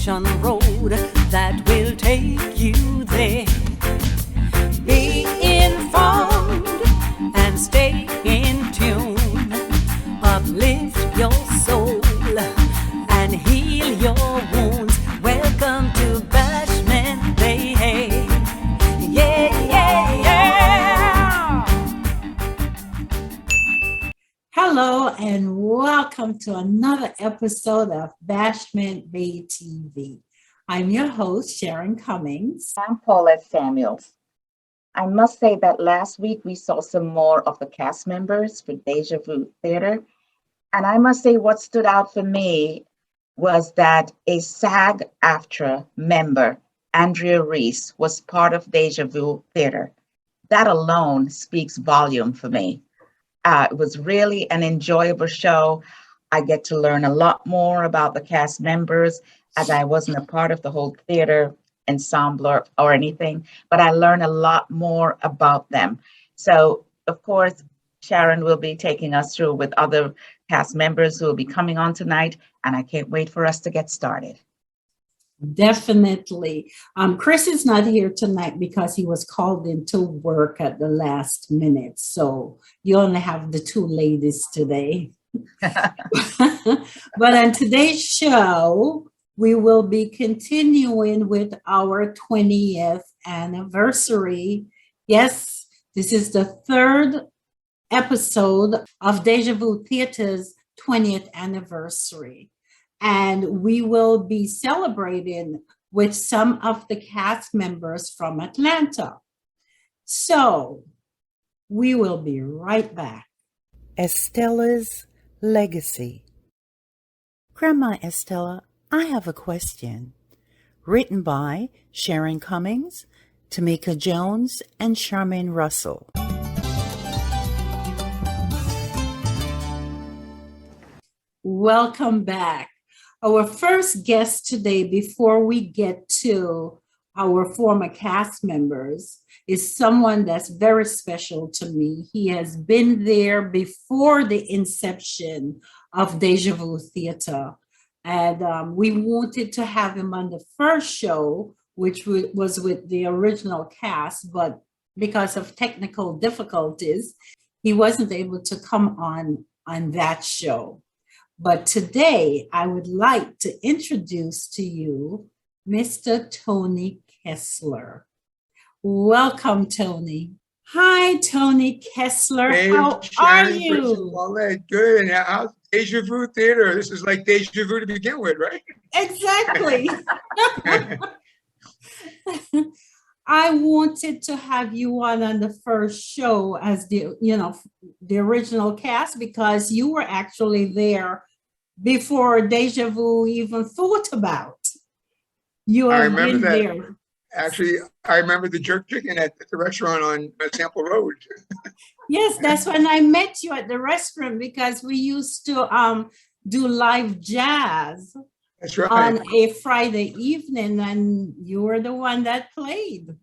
ocean road that will take you there. Be informed and stay in tune. Uplift your soul and heal your wounds. Welcome to Bashment Bay. Yeah, yeah, yeah. Hello and welcome to another episode of Bashment Bay TV. I'm your host, Sharon Cummings. I'm Paulette Samuels. I must say that last week we saw some more of the cast members for Deja Vu Theatre. And I must say what stood out for me was that a SAG-AFTRA member, Andrea Reese, was part of Deja Vu Theatre. That alone speaks volume for me. It was really an enjoyable show. I get to learn a lot more about the cast members, as I wasn't a part of the whole theater ensemble or anything, but I learned a lot more about them. So, of course, Sharon will be taking us through with other cast members who will be coming on tonight, and I can't wait for us to get started. Definitely. Chris is not here tonight because he was called into work at the last minute. So you only have the two ladies today. But on today's show, we will be continuing with our 20th anniversary. Yes, this is the third episode of Deja Vu Theatre's 20th anniversary. And we will be celebrating with some of the cast members from Atlanta. So we will be right back. Estella's Legacy. Grandma Estella, I have a question. Written by Sharon Cummings, Tamika Jones, and Charmaine Russell. Welcome back. Our first guest today, before we get to our former cast members, is someone that's very special to me. He has been there before the inception of Deja Vu Theatre. And we wanted to have him on the first show, which was with the original cast, but because of technical difficulties, he wasn't able to come on that show. But today, I would like to introduce to you Mr. Tony Kessler. Welcome, Tony. Hi, Tony Kessler. Hey, How Sharon, are you? Paulette, good. And how's Deja Vu Theatre? This is like Deja Vu to begin with, right? Exactly. I wanted to have you on the first show as the original cast, because you were actually there before Deja Vu even thought about. You I have remember been that. there. Actually, I remember the jerk chicken at the restaurant on Sample Road. Yes, that's when I met you at the restaurant, because we used to do live jazz. That's right. On a Friday evening, and you were the one that played.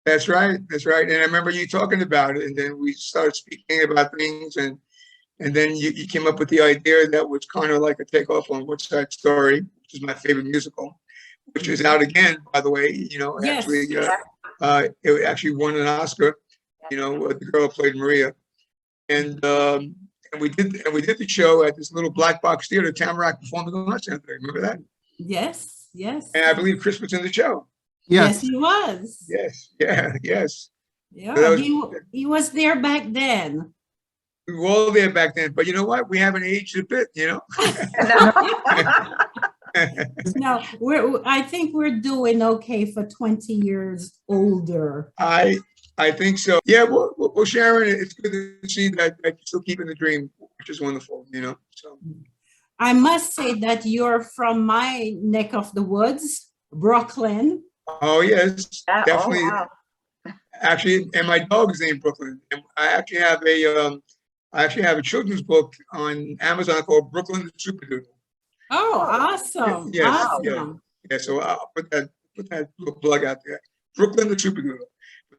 That's right. That's right. And I remember you talking about it, and then we started speaking about things, and then you came up with the idea that was kind of like a takeoff on What's That Story, which is my favorite musical, which is out again, by the way. Yes. Actually, it actually won an Oscar. The girl who played Maria, and we did the show at this little black box theater, Tamarack Performing Arts Center. Remember that? Yes, yes. And I believe Chris was in the show. Yes, he was. Yes, yeah, yes. Yeah, So he was there back then. we were all there back then, but you know what? We haven't aged a bit, No, I think we're doing okay for 20 years older. I think so. Yeah, well, Sharon, it's good to see that you're still keeping the dream, which is wonderful, So I must say that you're from my neck of the woods, Brooklyn. oh yes, Yeah, definitely. oh, wow. Actually, and my dog is named Brooklyn. And I actually have a children's book on Amazon called Brooklyn the Superdoodle. Oh, awesome. Yes, Awesome. Yeah, so I'll put that little plug out there. Brooklyn the Superdoodle.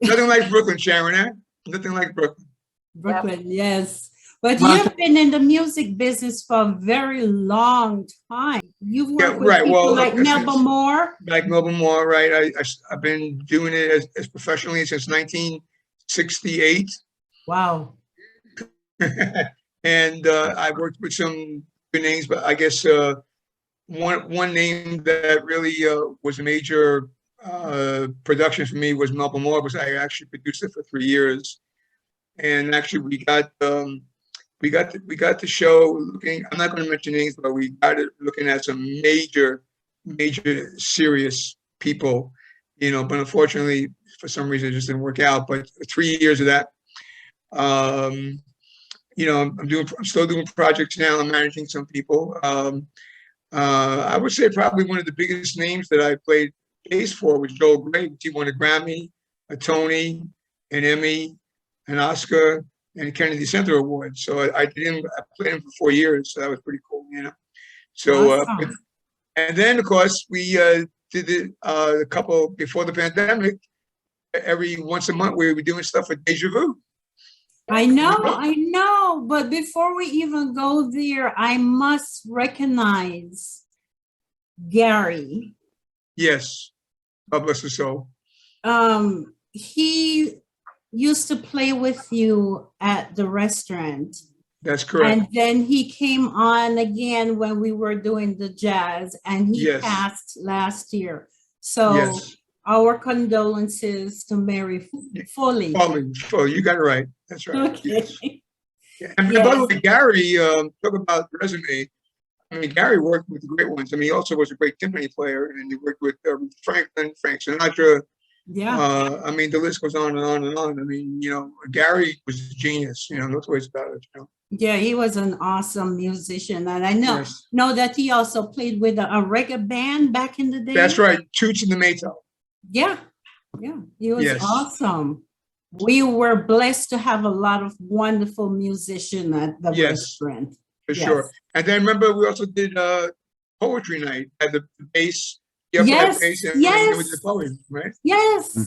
Nothing like Brooklyn, Sharon, eh? Nothing like Brooklyn. Brooklyn, yes. But Well, you've been in the music business for a very long time. You've yeah, worked with right. people Well, like Memba Moore. like Melba Moore, right? I've been doing it as professionally since 1968. Wow. And I worked with some good names, but I guess one name that really was a major production for me was Melba Moore, because I actually produced it for 3 years. And actually we got the show looking, I'm not going to mention names, but we got it looking at some major serious people, but unfortunately for some reason it just didn't work out. But 3 years of that, I'm still doing projects now. I'm managing some people. I would say probably one of the biggest names that I played bass for was Joel Gray. He won a Grammy, a Tony, an Emmy, an Oscar, and a Kennedy Center Award. So I played him for 4 years. So that was pretty cool, So, Awesome. and then of course we did it a couple before the pandemic. Every once a month we were doing stuff with Deja Vu. I know. But before we even go there, I must recognize Gary. Yes, God bless his soul. He used to play with you at the restaurant. That's correct. And then he came on again when we were doing the jazz, and he Yes. passed last year. So Yes. our condolences to Mary Foley. Foley, you got it right. That's right. Okay. Yes. And by the way, Gary, talk about resume. I mean, Gary worked with the great ones. I mean, he also was a great timpani player, and he worked with Franklin, Frank Sinatra. Yeah. I mean, the list goes on and on and on. I mean, Gary was a genius. No two ways about it. Yeah, he was an awesome musician, and I Yes. know that he also played with a reggae band back in the day. That's right, Toots and the Maytals. Yeah, he was Yes. awesome. We were blessed to have a lot of wonderful musicians at the Yes. restaurant. For Yes. sure. And then remember, we also did poetry night at the bass. Yes, Bass, and yes. we did the poem, right? Yes,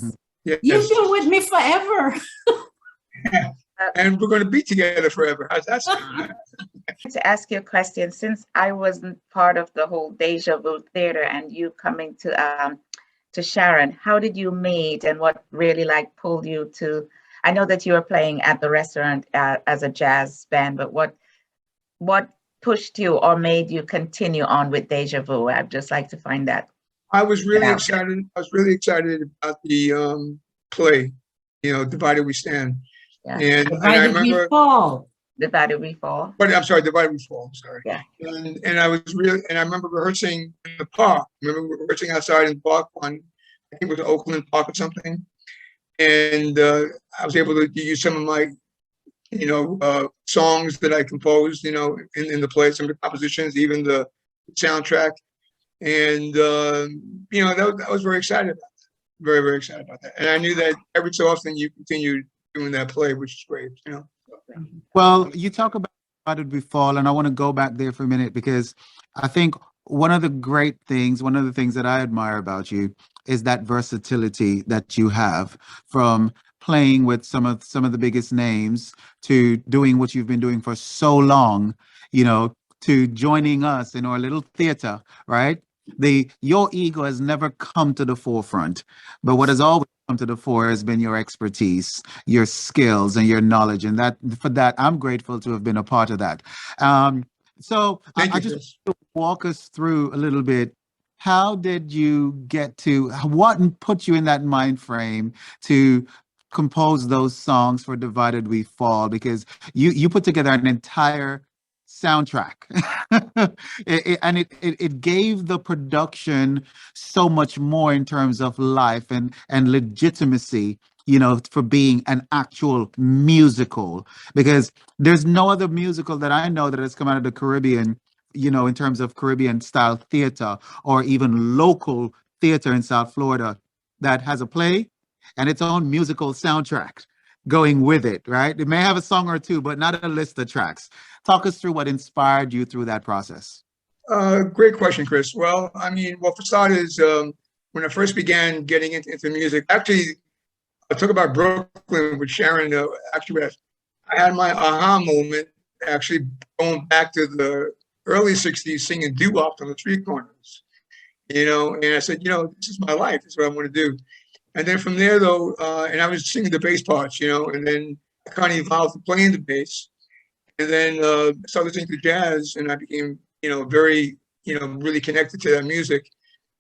Yes. you've been with me forever. And we're going to be together forever. How's that sound? To ask you a question, since I wasn't part of the whole Deja Vu Theatre and you coming to Sharon, how did you meet, and what really pulled you to? I know that you were playing at the restaurant as a jazz band, but what pushed you or made you continue on with Deja Vu? I'd just like to find that. I was really excited. I was really excited about the play, Divided We Stand. Yeah. And I Divided remember We Fall. Divided We Fall. But I'm sorry, Divided We Fall. Sorry. Yeah. And I was and I remember rehearsing in the park. I remember rehearsing outside in the park I think it was Oakland Park or something. And I was able to use some of my, songs that I composed, in the play, some of the compositions, even the soundtrack. And, I was very excited about that. Very, very excited about that. And I knew that every so often you continued doing that play, which is great, Well, you talk about How Did We Fall, and I want to go back there for a minute, because I think one of the things that I admire about you is that versatility that you have, from playing with some of the biggest names to doing what you've been doing for so long, to joining us in our little theater, right? Your ego has never come to the forefront, but what has always come to the fore has been your expertise, your skills, and your knowledge, and for that I'm grateful to have been a part of that. So I just walk us through a little bit. How did you get to what put you in that mind frame to compose those songs for Divided We Fall? Because you put together an entire soundtrack and it gave the production so much more in terms of life and legitimacy, for being an actual musical, because there's no other musical that I know that has come out of the Caribbean, in terms of Caribbean style theater or even local theater in South Florida, that has a play and its own musical soundtrack going with it, right? It may have a song or two, but not a list of tracks. Talk us through what inspired you through that process. Great question, Chris. Well, for starters, when I first began getting into music, actually, I'll talk about Brooklyn with Sharon. Actually, I had my aha moment actually going back to the early 60s, singing doo-wop on the street corners, and I said, this is my life. This is what I want to do. And then from there, though, and I was singing the bass parts, and then I kind of evolved to playing the bass. And then started listening to jazz, and I became, very, really connected to that music.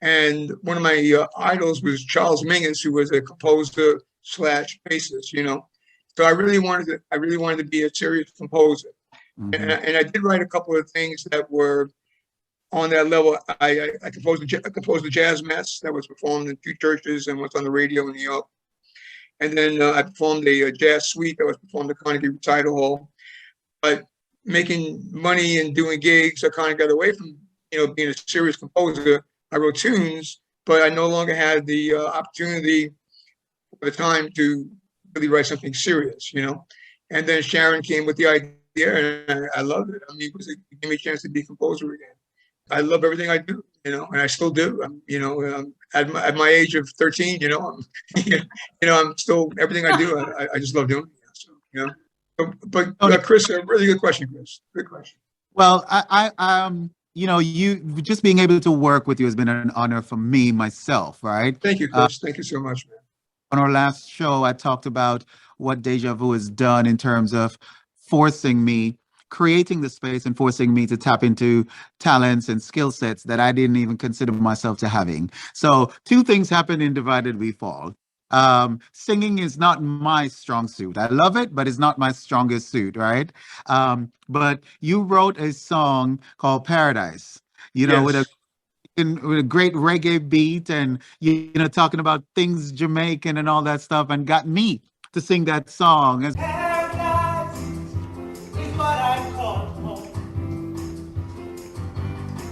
And one of my idols was Charles Mingus, who was a composer / bassist, So I really wanted to be a serious composer. Mhm. And I did write a couple of things that were on that level. I composed the jazz mess that was performed in 2 churches and was on the radio in New York. And then I performed a jazz suite that was performed at Carnegie Recital Hall. But making money and doing gigs, I kind of got away from, being a serious composer. I wrote tunes, but I no longer had the opportunity or the time to really write something serious, And then Sharon came with the idea, and I loved it. I mean, it gave me a chance to be a composer again. I love everything I do, and I still do. At my age of 13, I'm still, everything I do, I just love doing it. So, But Chris, a really good question, Chris. Good question. Well, you just being able to work with you has been an honor for me myself, right? Thank you, Chris. Thank you so much, man. On our last show, I talked about what Deja Vu has done in terms of creating the space and forcing me to tap into talents and skill sets that I didn't even consider myself to having. So 2 things happened in Divided We Fall. Singing is not my strong suit. I love it, but it's not my strongest suit, right? But you wrote a song called Paradise, Yes. with a great reggae beat and, talking about things Jamaican and all that stuff, and got me to sing that song. Paradise is what I call home.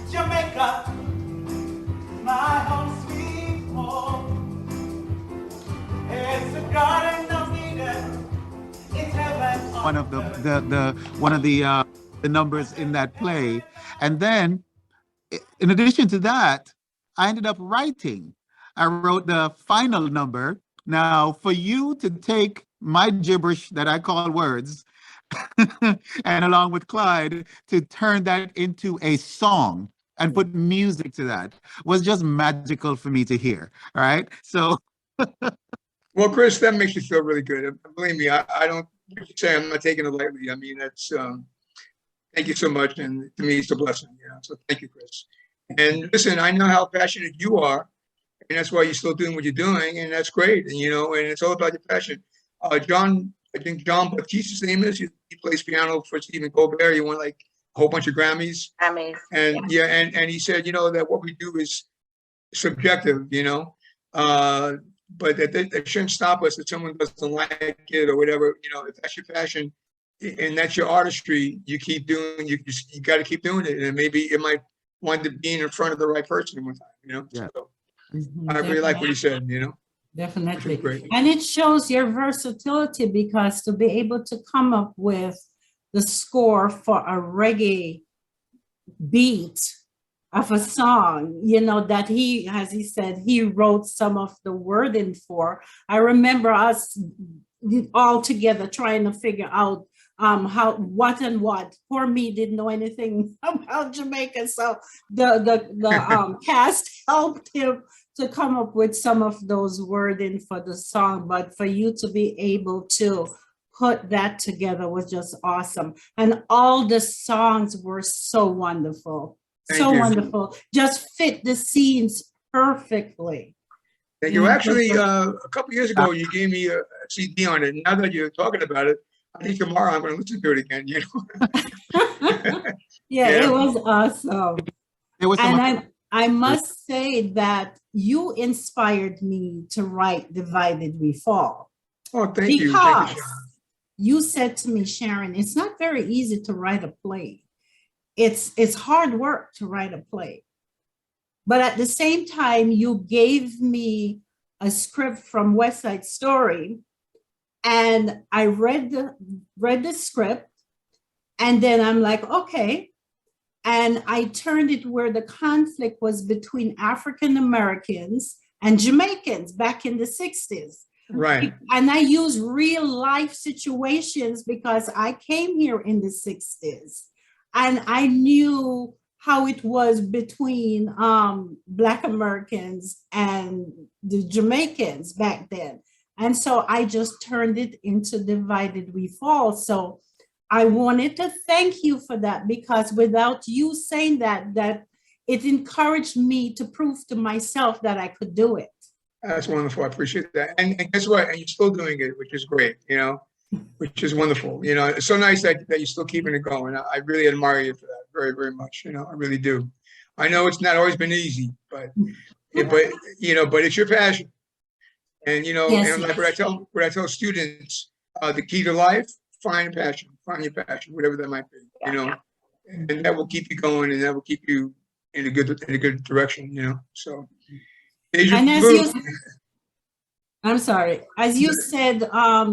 Jamaica, my home sweet home. It's a garden of Eden. It's heaven. One of the numbers in that play. And then in addition to that, I ended up writing. I wrote the final number. Now, for you to take my gibberish that I call words, and along with Clyde, to turn that into a song and put music to that was just magical for me to hear. Right? So. Well, Chris, that makes me feel really good. Believe me, I don't say I'm not taking it lightly. I mean, that's thank you so much, and to me, it's a blessing. So thank you, Chris. And listen, I know how passionate you are, and that's why you're still doing what you're doing, and that's great. And and it's all about your passion. I think John Baptiste's name is. He plays piano for Stephen Colbert. He won like a whole bunch of Grammys. Grammys. And and he said, that what we do is subjective, but that shouldn't stop us if someone doesn't like it or whatever. If that's your passion and that's your artistry, you keep doing. You got to keep doing it, and maybe it might wind up being in front of the right person one time. Yeah. So I really like what he said. Definitely. Great. And it shows your versatility, because to be able to come up with the score for a reggae beat of a song, that he, as he said, he wrote some of the wording for. I remember us all together trying to figure out what. Poor me didn't know anything about Jamaica, so the cast helped him to come up with some of those wording for the song. But for you to be able to put that together was just awesome, and all the songs were so wonderful. Thank So you. wonderful. Just fit the scenes perfectly. Thank you. Actually, a couple years ago, you gave me a CD on it. Now that you're talking about it, I think tomorrow I'm going to listen to it again. Yeah, Yeah. it was awesome. It was some- And I must say that you inspired me to write Divided We Fall. Oh, thank you. Because Thank you, Sharon. you said to me, Sharon, it's not very easy to write a play. It's hard work to write a play. But at the same time, you gave me a script from West Side Story, and I read the script, and then I'm like, okay. And I turned it where the conflict was between African Americans and Jamaicans back in the 60s. Right. And I use real life situations because I came here in the 60s and I knew how it was between Black Americans and the Jamaicans back then. And so I just turned it into Divided We Fall. So I wanted to thank you for that, because without you saying that, it encouraged me to prove to myself that I could do it. That's wonderful. I appreciate that. And guess what? And you're still doing it, which is great, which is wonderful. It's so nice that you're still keeping it going. I really admire you for that very, very much. I really do. I know it's not always been easy, but it's your passion. And, Yes, and like what I tell students, the key to life, find your passion, whatever that might be, and that will keep you going, and that will keep you in a good direction, so. And I'm sorry, as you said,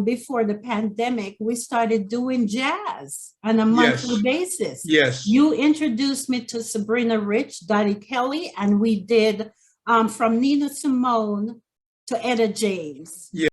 before the pandemic, we started doing jazz on a monthly basis. Yes. You introduced me to Sabrina Rich, Dottie Kelly, and we did from Nina Simone to Etta James. Yeah.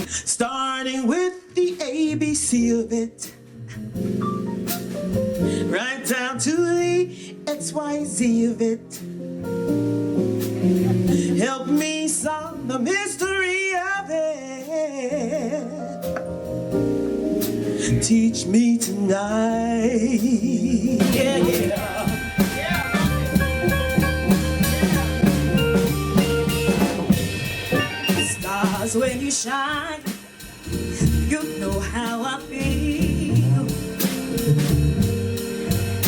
Starting with the ABC of it, right down to the XYZ of it. Help me solve the mystery of it. Teach me tonight. Yeah. Stars, when you shine, you know how I feel.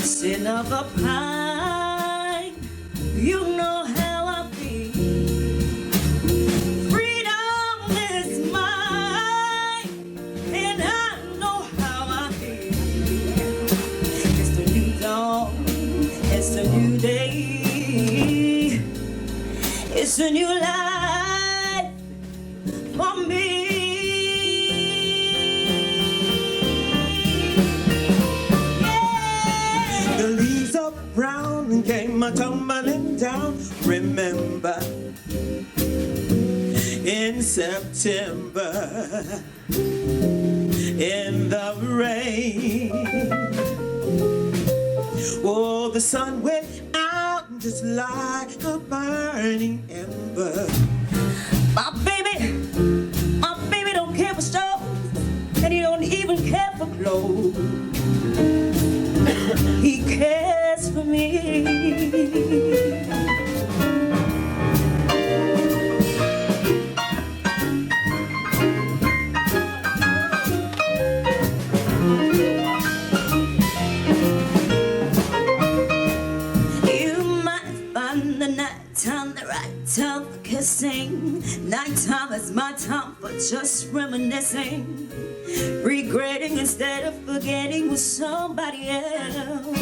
Sin of a pine, you know how I feel. Freedom is mine, and I know how I feel. It's a new dawn, it's a new day, it's a new life for me. Brown and came a tumbling down. Remember, in September, in the rain, oh, the sun went out just like a burning ember. My baby don't care for stove, and he don't even care for clothes. He cares for me. You might find the nighttime the right time for kissing. Nighttime is my time for just reminiscing. Regretting instead of forgetting with somebody else.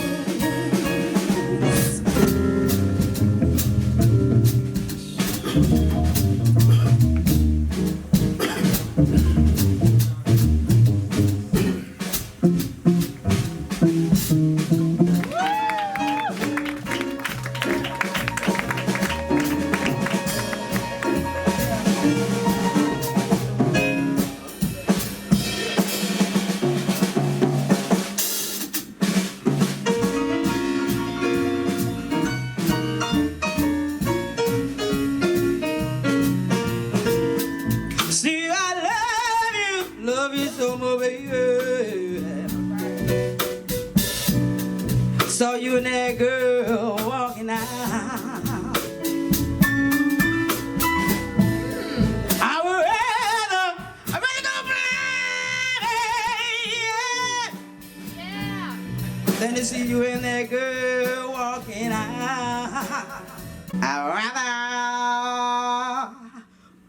Saw you and that girl walking out. I'd rather go blind, than to see you and that girl walking out. I'd rather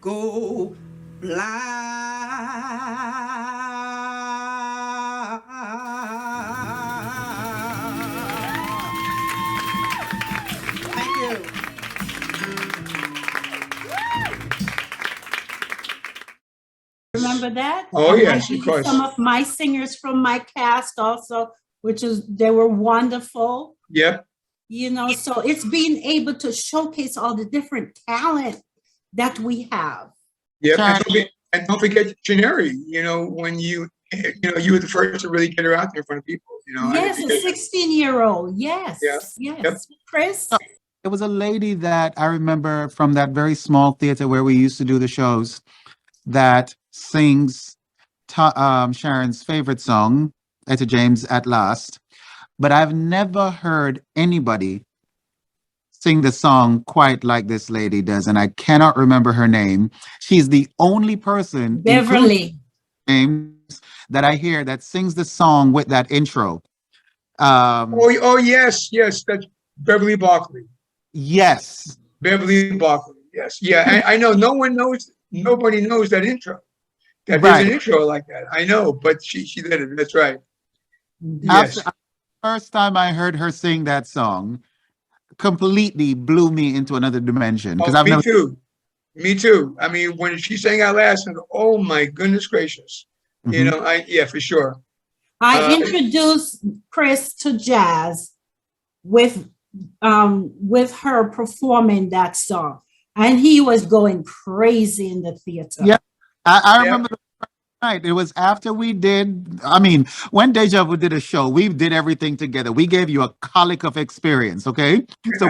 go blind. remember that? Oh, And I yes, of used course. some of my singers from my cast also, they were wonderful. Yep. You know, so it's being able to showcase all the different talent that we have. Yep. Sharon, And don't forget Janeri, you know, when you were the first to really get her out there in front of people, you know. Yes, a 16-year-old. Yes. Yeah. Yes. Yep. Chris? there was a lady that I remember from that very small theater where we used to do the shows that sings Sharon's favorite song, Etta James at Last. But I've never heard anybody sing the song quite like this lady does, and I cannot remember her name. She's the only person, Beverly. James, that I hear that sings the song with that intro. Oh yes, that's Beverly Barkley. Yes. Beverly Barkley. Yes. Yeah, I know nobody knows that intro. That Right. there's an intro like that. I know, but she did it. That's right. After, Yes. first time I heard her sing that song, completely blew me into another dimension. Because Oh, I've me never too. Me too. I mean, when she sang out last, and oh my goodness gracious, you Mhm. know, for sure. I introduced Chris to jazz with her performing that song, and he was going crazy in the theater. Yeah. I Yeah. remember the first night. It was after we did, when Deja Vu did a show, we did everything together. We gave you a colic of experience, okay? So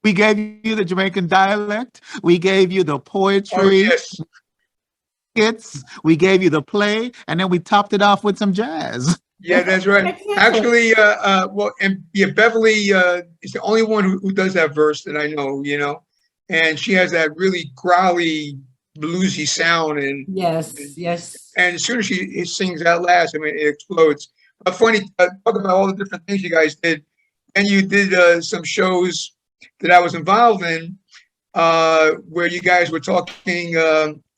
we gave you the Jamaican dialect, we gave you the Oh poetry, yes. skits, we gave you the play, and then we topped it off with some jazz. Yeah, that's right. Exactly. Actually, Beverly is the only one who does that verse that I know, you know, and she has that really growly, bluesy sound, and Yes. and as soon as she sings that last, I mean, it explodes. But funny, talk about all the different things you guys did, and you did some shows that I was involved in, where you guys were talking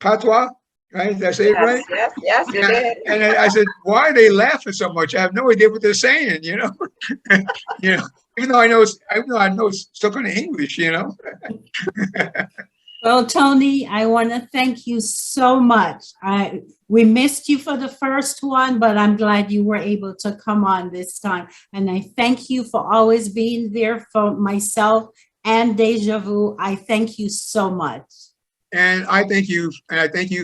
patois, right? Did I say it right? Yes, you did. And I said, why are they laughing so much? I have no idea what they're saying, you know. You know, even though I know it's still kind of English, you know. Well, Tony, I want to thank you so much. We missed you for the first one, but I'm glad you were able to come on this time. And I thank you for always being there for myself and Deja Vu. I thank you so much. And I thank you,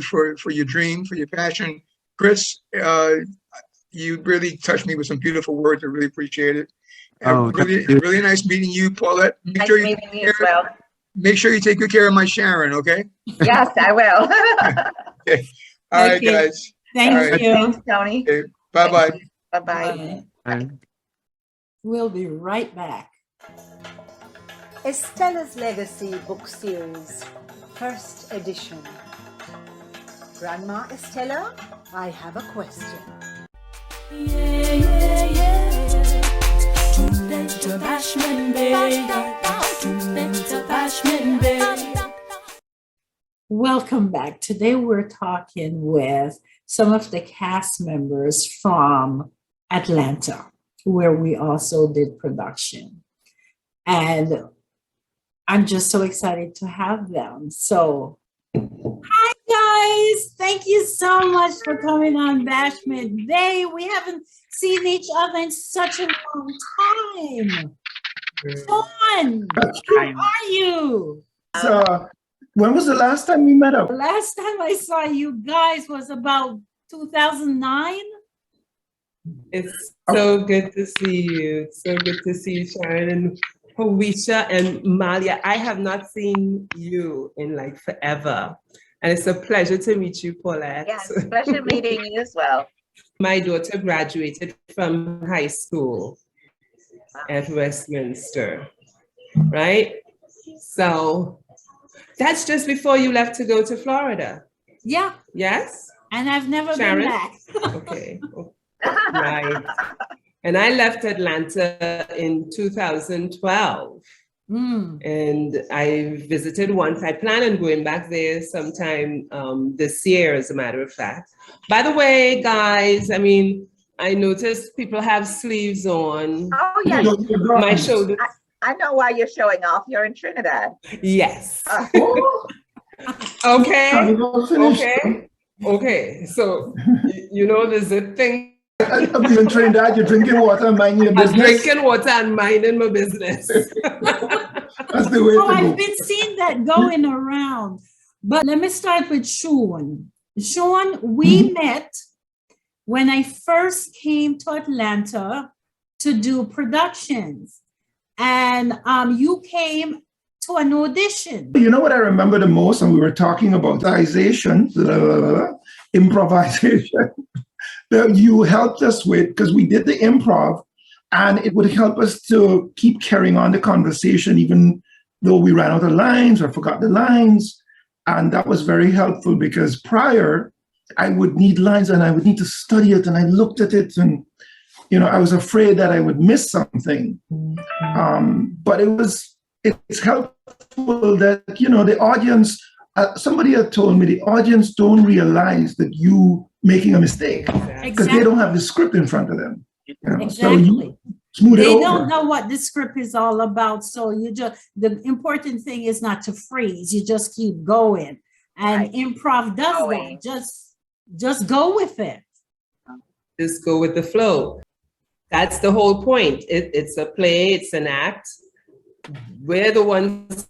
for your dream, for your passion, Chris. You really touched me with some beautiful words. I really appreciate it. Oh, really nice meeting you, Paulette. Nice meeting you as well. Make sure you take good care of my Sharon, okay? Yes, I will. Okay. All right, you. guys. Thank All right. you. Thanks, Tony. Okay. Bye-bye. Bye-bye. We'll be right back. Estella's Legacy book series, first edition. Grandma Estella, I have a question. To Bashment Bay. To Bashment Bay. Welcome back. Today we're talking with some of the cast members from Atlanta, where we also did production. And I'm just so excited to have them. So, hi guys. Thank you so much for coming on Bashment Bay. We haven't seen each other in such a long time. Sean, how are you? So, when was the last time we met up? The last time I saw you guys was about 2009. It's so good to see you. So good to see you, Sharon and Hoisha and Malia. I have not seen you in like forever. And it's a pleasure to meet you, Paulette. Yes, pleasure meeting you as well. My daughter graduated from high school at Westminster, right? So that's just before you left to go to Florida. Yeah, Yes? and I've never Sharon? been back. Okay. Right. And I left Atlanta in 2012. And I visited once. I plan on going back there sometime this year, as a matter of fact. By the way, guys, I mean, I noticed people have sleeves on. Oh, yes. My shoulders. I know why you're showing off. You're in Trinidad. Yes. Uh, Okay. Okay. Okay, so you know the zip thing. I'm in Trinidad, you're drinking water and minding your I'm business. drinking water and minding my business. That's the way to go. I've been seeing that going around. But let me start with Sean. Sean, we met when I first came to Atlanta to do productions. And you came to an audition. You know what I remember the most? And we were talking about improvisation that you helped us with, because we did the improv and it would help us to keep carrying on the conversation, even though we ran out of lines or forgot the lines. And that was very helpful, because prior I would need lines and I would need to study it. And I looked at it and, you know, I was afraid that I would miss something. But it's helpful that, you know, the audience, somebody had told me the audience don't realize that you making a mistake because they don't have the script in front of them. You know? Exactly. So you smooth it They over. don't know what the script is all about. So the important thing is not to freeze. You just keep going. And improv does that. Just go with it. Just go with the flow. That's the whole point. It's a play, it's an act. We're the ones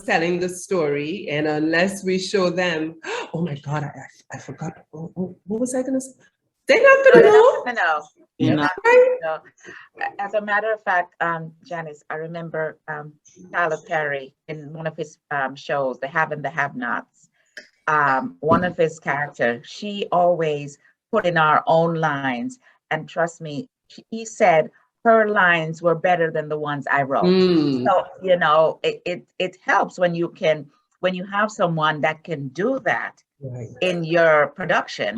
telling the story, and unless we show them, oh my God, I forgot. What was I gonna say? They're not gonna know. No. As a matter of fact, Janice, I remember Tyler Perry in one of his shows, The Have and the Have-Nots. One of his characters, she always put in our own lines, and trust me, he said her lines were better than the ones I wrote. So, you know, it helps when you have someone that can do that in your production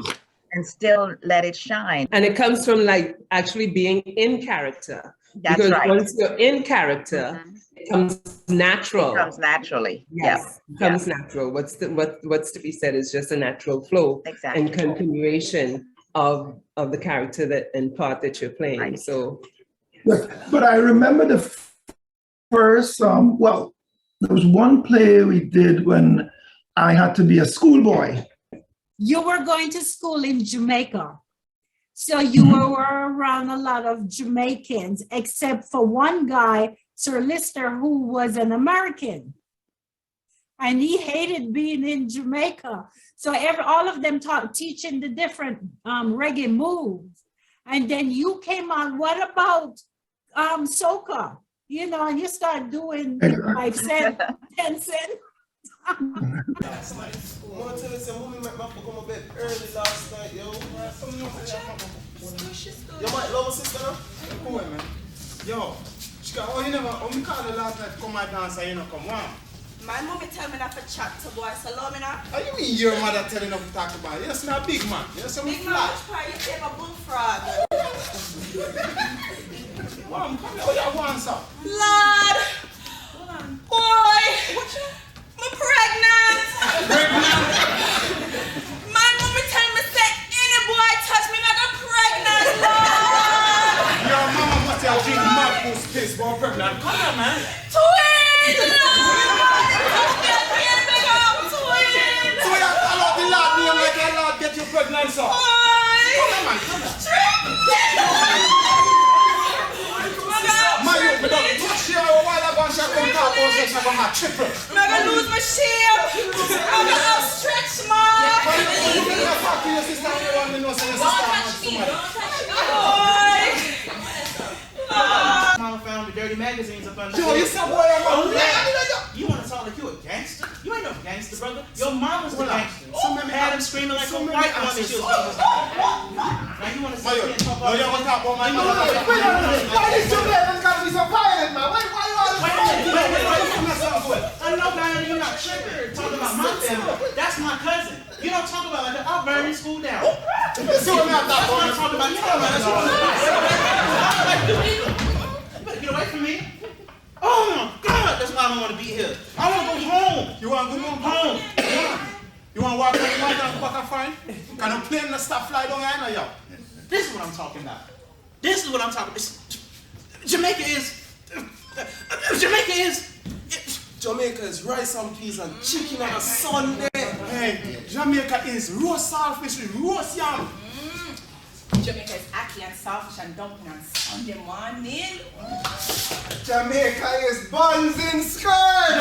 and still let it shine. And it comes from like actually being in character. That's because right. Once you're in character, it comes natural. It comes naturally. Yes, it comes natural. What's to be said is just a natural flow and continuation of the character and part that you're playing. Right. So. But I remember the first, there was one play we did when I had to be a schoolboy. You were going to school in Jamaica. So you were around a lot of Jamaicans, except for one guy, Sir Lister, who was an American. And he hated being in Jamaica. So all of them teaching the different reggae moves. And then you came on, what about soca? You know, and you start doing 5 cents, 10 cents. Last night. I'm gonna tell you something. We met my go to bed early last night, yo. You might love a sister, no? Cool, man. Yo, she got, you never, me call her last night to come my dance and you know come on. My mommy tell me not to chat to boys, so love me now. How you mean your mother telling us to talk about it? You're just not a big man. You're some big man, which part you take a bullfrog? Mom, come here, what you want, sir? Lord! Boy! I'm pregnant! My mommy tell me say any boy touch me like I'm pregnant, Lord! Your mama must have drink mad goose piss while pregnant. Come on, man. Twin! Twin! So you call out the Lord name like your Lord get you pregnant, sir? Boy! Come on, man, come on. Man, you don't touch you a while ago and she come talk about sex, I'm gonna triple. I'm gonna lose my shape. I'm gonna outstretch my. You don't talk to your sister and you want to know so your sister has somebody. Boy! Mama found the dirty magazines up on the Yo, you some boy I'm You want to talk like you a gangster? You ain't no gangster, brother. Your mama's the gangster. Had him screaming like a white woman. She was now you want to sit here and talk about... No, you want to talk about my mother. Why is your man gotta be so violent, man? Why you always... Wait. I know better than you not tripping. Talking about my family. That's my cousin. You don't talk about like that. I'll burn this school down. So we're not talking about you. You better get away from me. Oh my God, that's why I don't want to be here. I want to go home. You want to go home? You want to walk on the mountain and back and find? Can you plane the stuff fly down here, yo? This is what I'm talking about. This is what I'm talking about. Jamaica is rice and peas and chicken on a Sunday. Hey, Jamaica is roast saltfish with roast yam. Jamaica is ackee and saltfish and dumpling on Sunday morning. Jamaica is buns in skirts.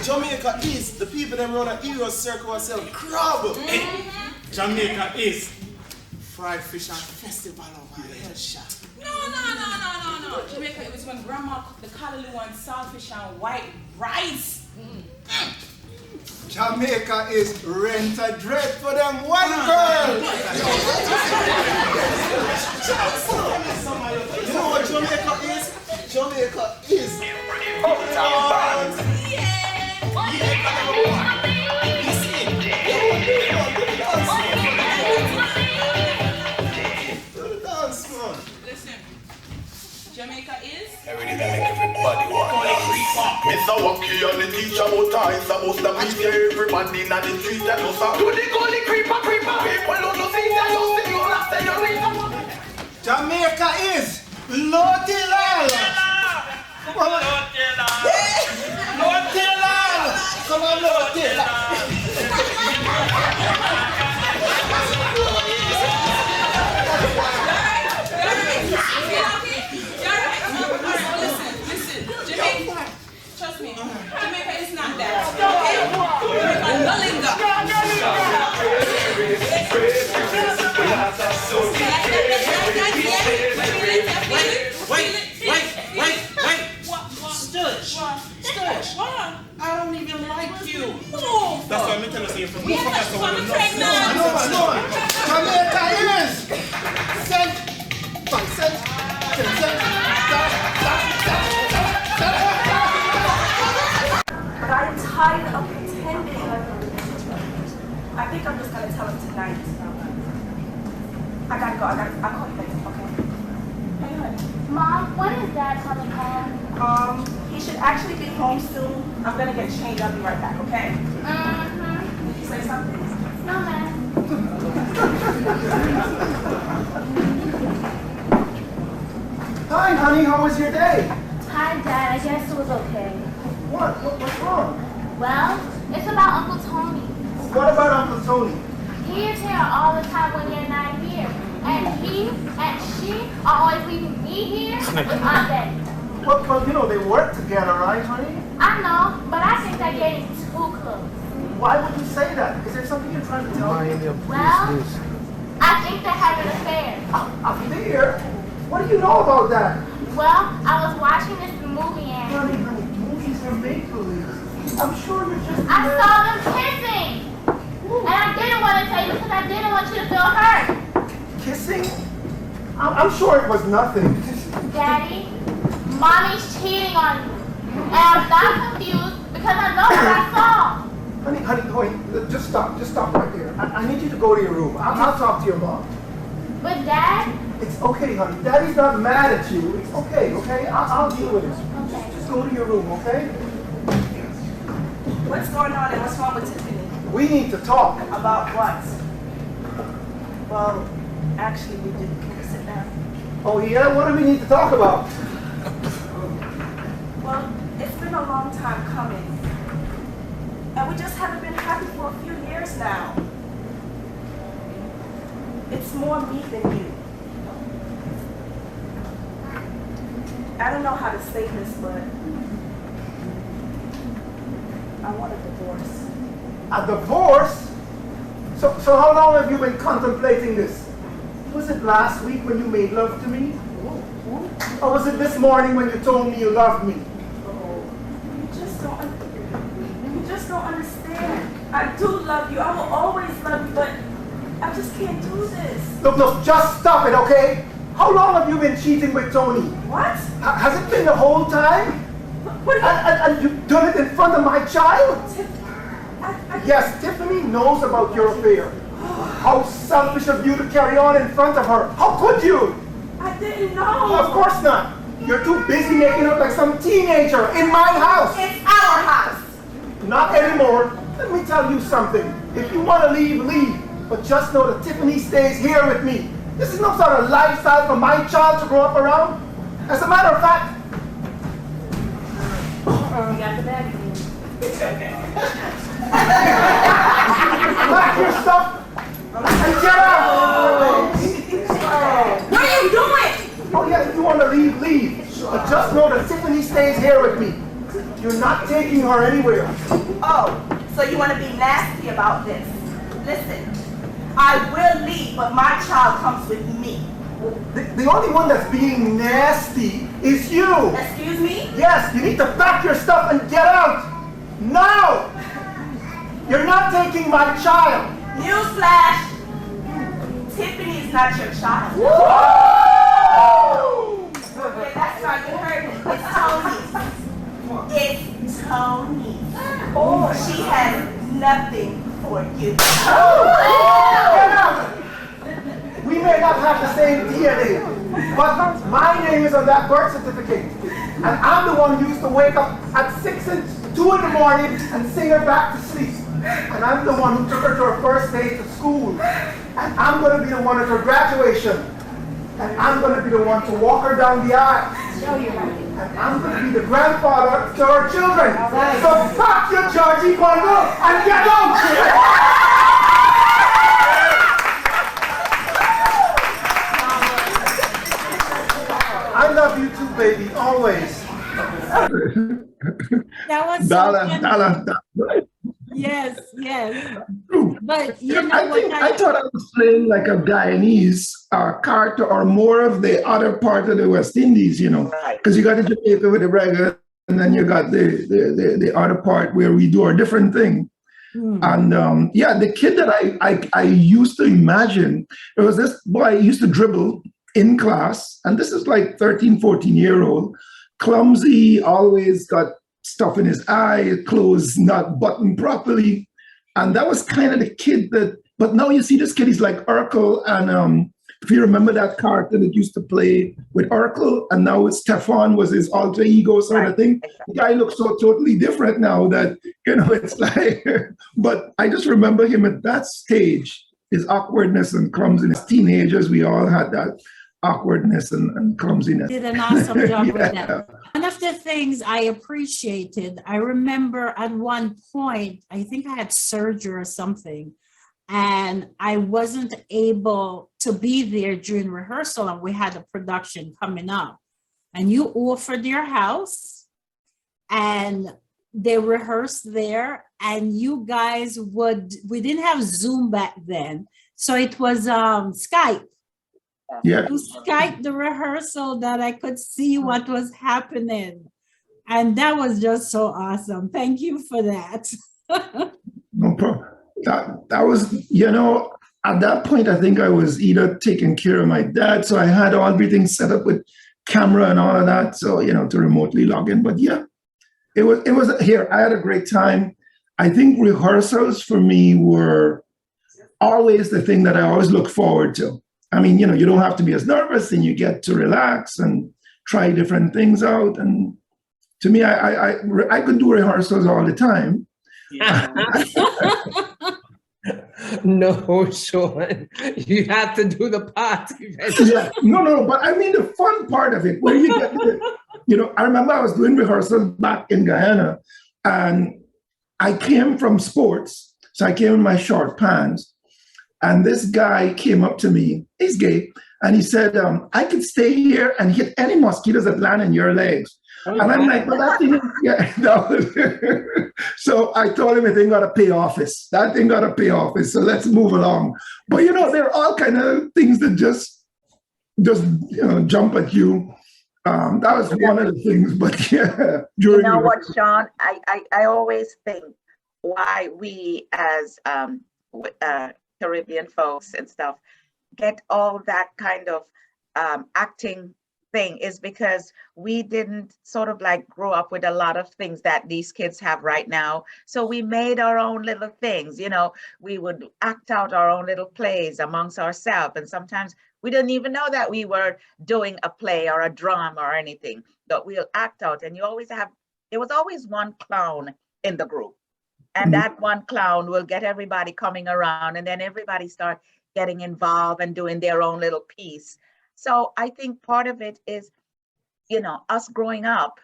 Jamaica is the people that run a hero circle and sell crab. Jamaica is fried fish and festival of my head shot. No. Jamaica, it was when grandma cooked the callaloo and saltfish and white rice. Jamaica is rent a dread for them white girls. You know what Jamaica is? Jamaica is uptown bands. Listen, Jamaica is. Everybody want Mr. Wacky and the teacher about time supposed to be there. Everybody in the street that knows how to do the gully creeper. People don't know things that don't see you after you read. Jamaica is Lotilal. Lotilal. Come on, Lotilal. Listen, Jamaica, trust me, Jamaica is not that, okay? Jamaica nullinga. Wait. Stush. I don't even like you. That's why I'm telling you from We have to come pregnant. No. Jamaica is cent by cent. But I'm tired of pretending. I think I'm just gonna tell him tonight. I gotta go. I'll call you later, okay? Hey, honey. Mom, when is Dad coming home? He should actually be home soon. I'm gonna get changed. I'll be right back, okay? Did you say something? No, ma'am. Hi, honey. How was your day? Hi, Dad. I guess it was okay. What's wrong? Well, it's about Uncle Tony. What about Uncle Tony? He is here all the time when you're not here. And he and she are always leaving me here with Aunt Betty. Well, you know, they work together, right, honey? I know, but I think they're getting too close. Why would you say that? Is there something you're trying to tell me? Well, I think they're having an affair. Affair? What do you know about that? Well, I was watching this movie and... Honey, movies are make-believe. I'm sure you're just... I saw them kissing! And I didn't want to tell you because I didn't want you to feel hurt. Kissing? I'm sure it was nothing. Daddy, Mommy's cheating on you. And I'm not confused because I know what I saw. Honey, just stop right there. I need you to go to your room. I'll talk to your mom. But Dad? It's okay, honey. Daddy's not mad at you. It's okay? I'll deal with it. Okay. Just go to your room, okay? What's going on and what's wrong with Tiffany? We need to talk. About what? Well, actually, we didn't. Can we sit down? Oh, yeah? What do we need to talk about? Well, it's been a long time coming. And we just haven't been happy for a few years now. It's more me than you. I don't know how to say this, but I want a divorce. A divorce? So how long have you been contemplating this? Was it last week when you made love to me? Or was it this morning when you told me you loved me? You just don't understand. I do love you. I will always love you, but I just can't do this. Look, just stop it, okay? How long have you been cheating with Tony? What? Has it been the whole time? What and you've done it in front of my child? Yes, Tiffany knows about your affair. How selfish of you to carry on in front of her. How could you? I didn't know. Of course not. You're too busy making up like some teenager in my house. It's our house. Not anymore. Let me tell you something. If you want to leave, leave. But just know that Tiffany stays here with me. This is no sort of lifestyle for my child to grow up around. As a matter of fact... You got the bag again. Pack your stuff and get out! What are you doing? Oh yeah, if you want to leave, leave. But just know that Tiffany stays here with me. You're not taking her anywhere. Oh, so you want to be nasty about this? Listen, I will leave, but my child comes with me. The only one that's being nasty is you. Excuse me? Yes, you need to pack your stuff and get out. Now! You're not taking my child. Newsflash! Tiffany is not your child. Okay, that's right, you heard it. It's Tony. It's Tony. Oh, she has nothing for you. Get out! We may not have the same DNA, but my name is on that birth certificate. And I'm the one who used to wake up at 6 and 2 in the morning and sing her back to sleep. And I'm the one who took her to her first day to school. And I'm going to be the one at her graduation. And I'm going to be the one to walk her down the aisle. And I'm going to be the grandfather to her children. So pack your Georgie bundle and get out! I love you too, baby, always. That was so funny. Yes, yes. But you know I thought I was playing like a Guyanese character or more of the other part of the West Indies, you know, because you got the Jamaica with the reggae, and then you got the other part where we do our different thing. And yeah, the kid that I used to imagine, it was this boy I used to dribble in class, and this is like 13, 14-year-old, clumsy, always got stuff in his eye, clothes not buttoned properly. And that was kind of the kid that, but now you see this kid, he's like Urkel. And if you remember that character that used to play with Urkel, and now it's Stefan was his alter ego sort of thing. The guy looks so totally different now that, you know, it's like, but I just remember him at that stage, his awkwardness and clumsiness. Teenagers, we all had that awkwardness and clumsiness. Did an awesome job with that. One of the things I appreciated, I remember at one point, I think I had surgery or something, and I wasn't able to be there during rehearsal, and we had a production coming up. And you offered your house, and they rehearsed there, and you guys we didn't have Zoom back then, so it was Skype. Yeah. You Skype the rehearsal that I could see what was happening. And that was just so awesome. Thank you for that. No problem. That was, you know, at that point, I think I was either taking care of my dad. So I had everything set up with camera and all of that. So, you know, to remotely log in. But yeah, it was here. I had a great time. I think rehearsals for me were always the thing that I always look forward to. I mean, you know, you don't have to be as nervous and you get to relax and try different things out. And to me, I could do rehearsals all the time. No, Sean, you have to do the part. Yeah. No, but I mean the fun part of it, where you get you know, I remember I was doing rehearsals back in Guyana, and I came from sports. So I came in my short pants. And this guy came up to me, he's gay, and he said, I could stay here and hit any mosquitoes that land in your legs. And I'm like, well, that thing, yeah, no. So I told him, it ain't got to pay office. That thing got to pay office. So let's move along. But, you know, there are all kind of things that just you know, jump at you. That was one of the things, but yeah. You know what, Sean? I always think why we as Caribbean folks and stuff get all that kind of acting thing is because we didn't sort of like grow up with a lot of things that these kids have right now. So we made our own little things, you know, we would act out our own little plays amongst ourselves. And sometimes we didn't even know that we were doing a play or a drama or anything, but we'll act out. And there was always one clown in the group. And that one clown will get everybody coming around, and then everybody start getting involved and doing their own little piece. So I think part of it is, you know, us growing up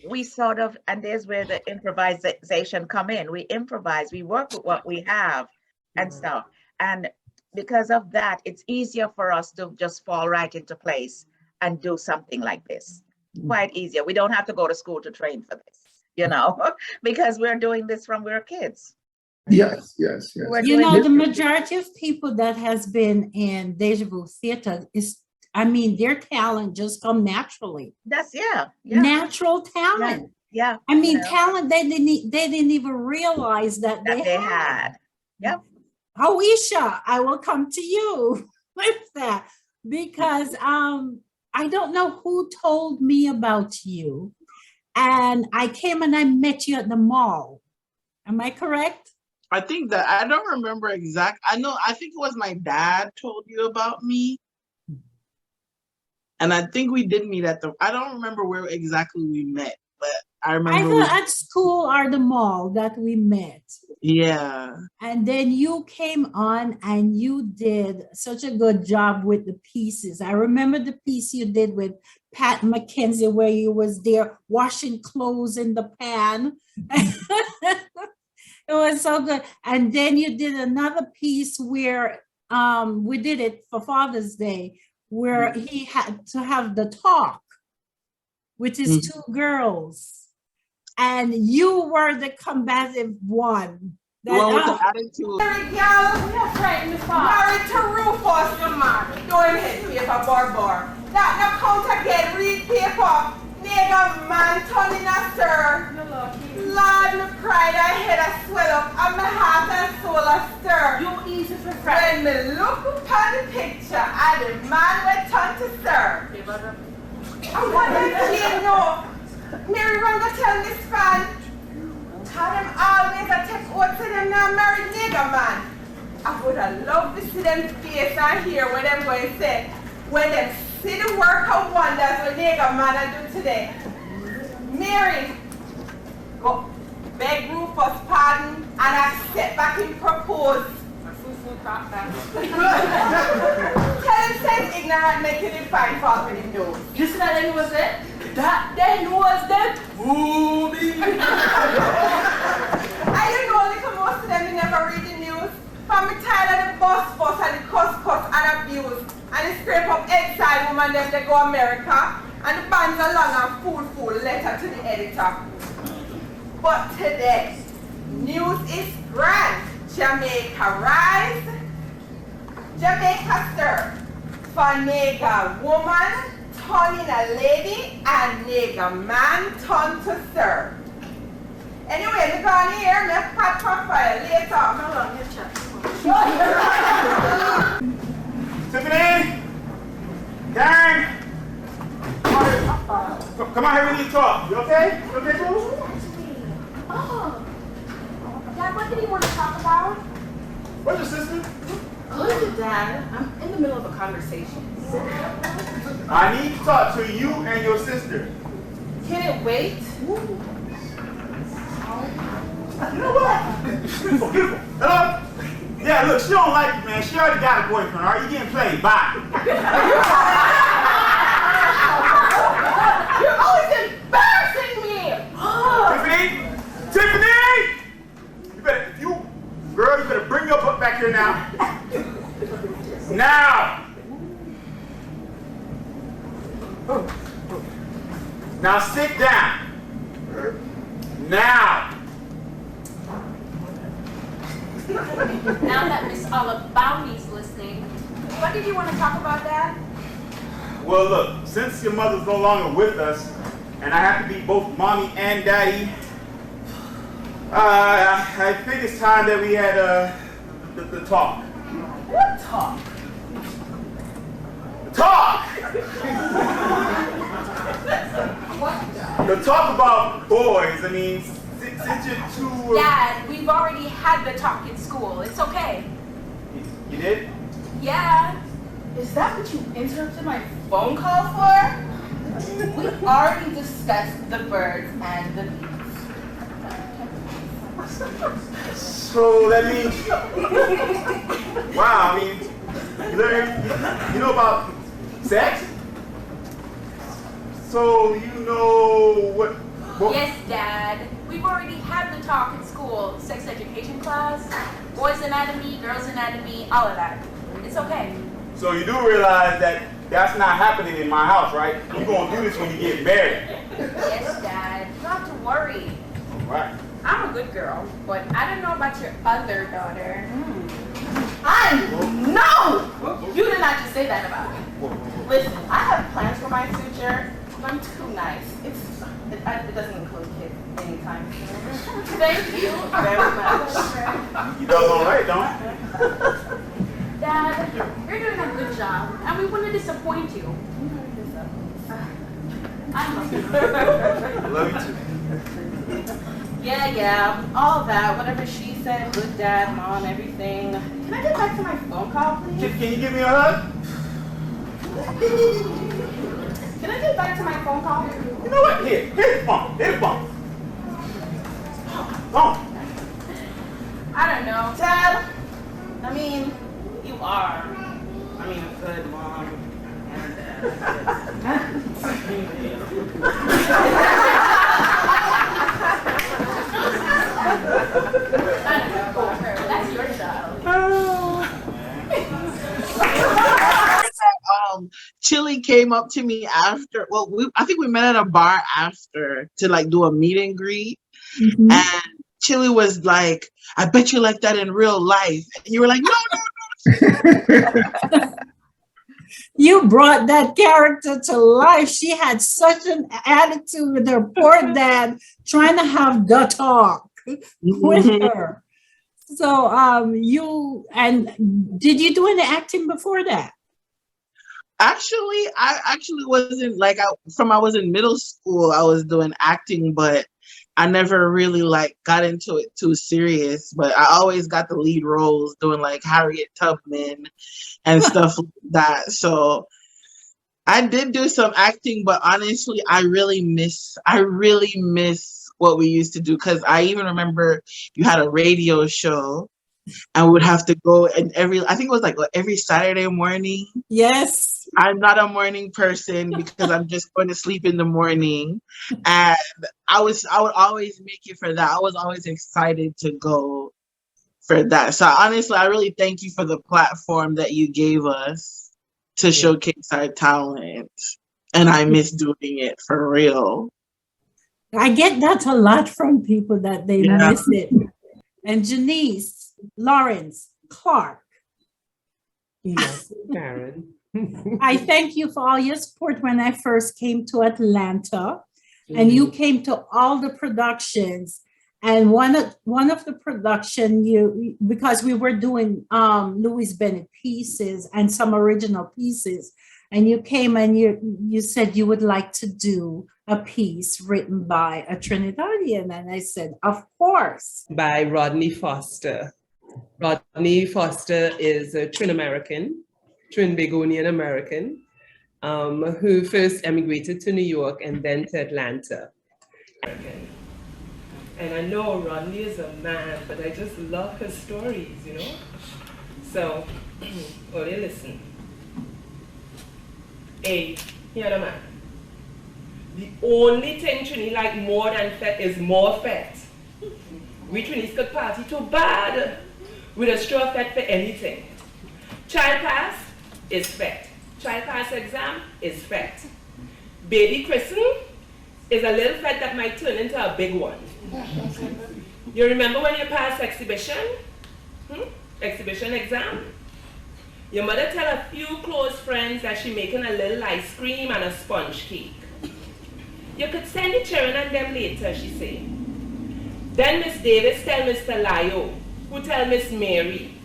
we sort of, and there's where the improvisation come in. We improvise, we work with what we have and stuff. And because of that, it's easier for us to just fall right into place and do something like this. Quite easier. We don't have to go to school to train for this, you know, because we're doing this from we're kids. Yes. You know, the majority of people that has been in Deja Vu Theatre is, I mean, their talent just come naturally. That's yeah. Natural talent. Yeah. I mean, talent they didn't even realize that they had. Yep. Hoisha, I will come to you with that because I don't know who told me about you, and I came and I met you at the mall. Am I correct? I think that I don't remember exact. I think it was my dad told you about me. And I think we did meet I don't remember where exactly we met, but I remember. Either at school or the mall that we met. Yeah. And then you came on and you did such a good job with the pieces. I remember the piece you did with Pat McKenzie where you was there washing clothes in the pan. It was so good. And then you did another piece where we did it for Father's Day, where he had to have the talk with his two girls. And you were the combative one. Well, with the attitude. Married to Rufus, your man. Doing his paper, bar. That no count again, read paper. Nigga man turning a stir. Lord, my pride, I head a swell up, and my heart and soul a stir. You easy for friend. When me look upon the picture, and the man went turn to sir. And what did you know? Mary run to tell this fan. Tell them always I take out to them now married nigga man. I would have loved to see them face and hear what them going to say. When them see the work of wonders what nigga man I do today. Mary, go beg Rufus pardon and accept back him propose. Tell him says ignorant making him find fault with him nose. You see that thing was it? That then was that booby. I don't know, little most of them you never read the news. From me tired of the bus and the cuss and abuse. And the scrape up exile woman them they go America. And the bands are long and fool letter to the editor. But today, news is grand. Jamaica rise, Jamaica stir. For nigga woman turning a lady and nigga man turn to sir. Anyway, we go on here, me pat profile later. Tiffany! Gang! Come on here, we need to talk. You okay? You okay, boo? Oh. Dad, what did he want to talk about? Where's your sister? Look, Dad, I'm in the middle of a conversation. I need to talk to you and your sister. Can it wait? You know what? Beautiful. Hello? Yeah, look, she don't like you, man. She already got a boyfriend, all right? You getting played. Bye. You're always embarrassing me! Tiffany! You better bring your butt back here now. Now! Now sit down. Now! Now that Miss Alabami's listening, what did you want to talk about, Dad? Well, look, since your mother's no longer with us, and I have to be both mommy and daddy, I think it's time that we had the talk. What talk? Talk! The talk about boys. I mean, since you're two... Dad, we've already had the talk in school. It's okay. You did? Yeah. Is that what you interrupted my phone call for? We already discussed the birds and the bees. So that means... Wow, I mean, you know about sex? So you know what Yes, Dad. We've already had the talk in school. Sex education class, boys anatomy, girls anatomy, all of that. It's okay. So you do realize that that's not happening in my house, right? You're gonna do this when you get married. Yes, Dad. You don't have to worry. Right. I'm a good girl, but I don't know about your other daughter. No! You did not just say that about me. Listen, I have plans for my future. I'm too nice. It doesn't include kids anytime soon. Thank you very much. You does all right, don't you? Dad, you're doing a good job, and we wouldn't disappoint you. I love you. I love you too. Yeah, all that, whatever she said, good dad, mom, everything. Can I get back to my phone call, please? Can you give me a hug? Can I get back to my phone call? You know what? Here, hit the phone. Hit the phone. Phone. I don't know. Dad, I mean, you are. I mean, a good mom and dad. That's your child. Chili came up to me after. Well, I think we met at a bar after to like do a meet and greet, and Chili was like, "I bet you like that in real life," and you were like, "No." You brought that character to life. She had such an attitude with her poor dad trying to have the talk with her. So did you do any acting before that? Actually, I wasn't like I was in middle school, I was doing acting, but I never really like got into it too serious. But I always got the lead roles doing like Harriet Tubman and stuff like that. So I did do some acting, but honestly, I really miss what we used to do, because I even remember you had a radio show. I would have to go and I think it was like every Saturday morning. Yes. I'm not a morning person because I'm just going to sleep in the morning. And I would always make it for that. I was always excited to go for that. So honestly, I really thank you for the platform that you gave us to showcase our talent. And I miss doing it for real. I get that a lot from people that they miss it. And Janice, Lawrence, Clark. Yes, Karen. I thank you for all your support when I first came to Atlanta, and you came to all the productions. And one of the production because we were doing Louis Bennett pieces and some original pieces, and you came and you said you would like to do a piece written by a Trinidadian, and I said, of course. By Rodney Foster. Rodney Foster is a Trinbagonian American, who first emigrated to New York and then to Atlanta. And I know Rodney is a man, but I just love his stories, you know? So, only listen. Hey, here the man. The only thing Trini like more than fat is more fat. We Trinis could party too bad with a straw fat for anything. Child pass is fat. Child pass exam is fat. Baby christen is a little fat that might turn into a big one. You remember when you passed exhibition? Exhibition exam? Your mother tell a few close friends that she making a little ice cream and a sponge cake. You could send the children and them later, she say. Then Miss Davis tell Mr. Lyo, who tell Miss Mary,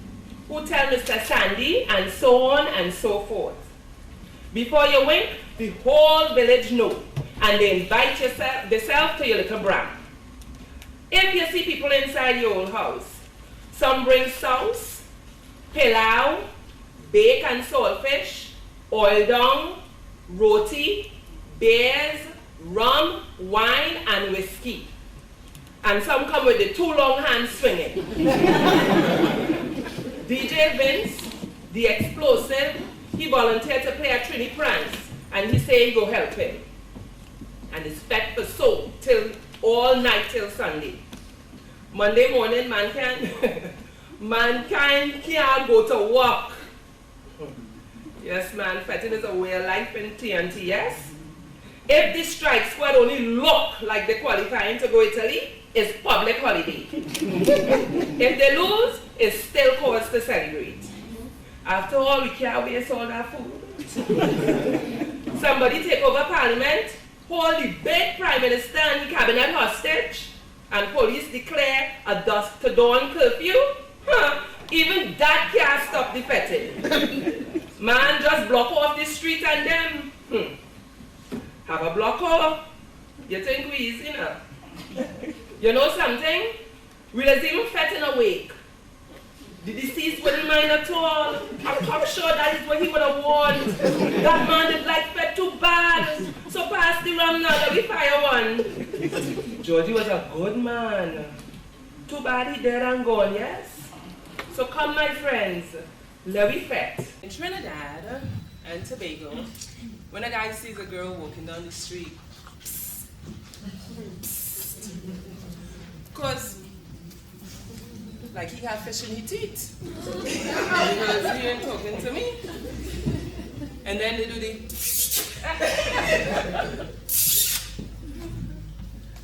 who tell Mr. Sandy, and so on and so forth. Before you wink, the whole village know, and they invite themselves to your little bram. If you see people inside your old house, some bring sauce, pilau, bake and saltfish, oil dung, roti, beers, rum, wine, and whiskey. And some come with the 2 long hands swinging. DJ Vince, the explosive, he volunteered to play a Trini Prance, and he say he go help him. and is fed for so till all night till Sunday. Monday morning, mankind can't go to work. Yes, man, fetting is a way of life in TNT, yes? If the strike squad only look like they're qualifying to go Italy, it's public holiday. If they lose, it's still cause to celebrate. After all, we can't waste all that food. Somebody take over parliament, hold the big prime minister and the cabinet hostage, and police declare a dusk to dawn curfew. Even that can't stop the fetting. Man, just block off the street and them. Have a block off. You think we easy now? You know something? We'll even fetting awake. The deceased wouldn't mind at all. I'm sure that is what he would have warned. That man is like fed too bad. So pass the rum now, let me fire one. Georgie was a good man. Too bad he dead and gone, yes? So come, my friends, let me fet. In Trinidad and Tobago, when a guy sees a girl walking down the street, psst, psst, because like he had fish in his teeth, because he ain't talking to me. And then they do the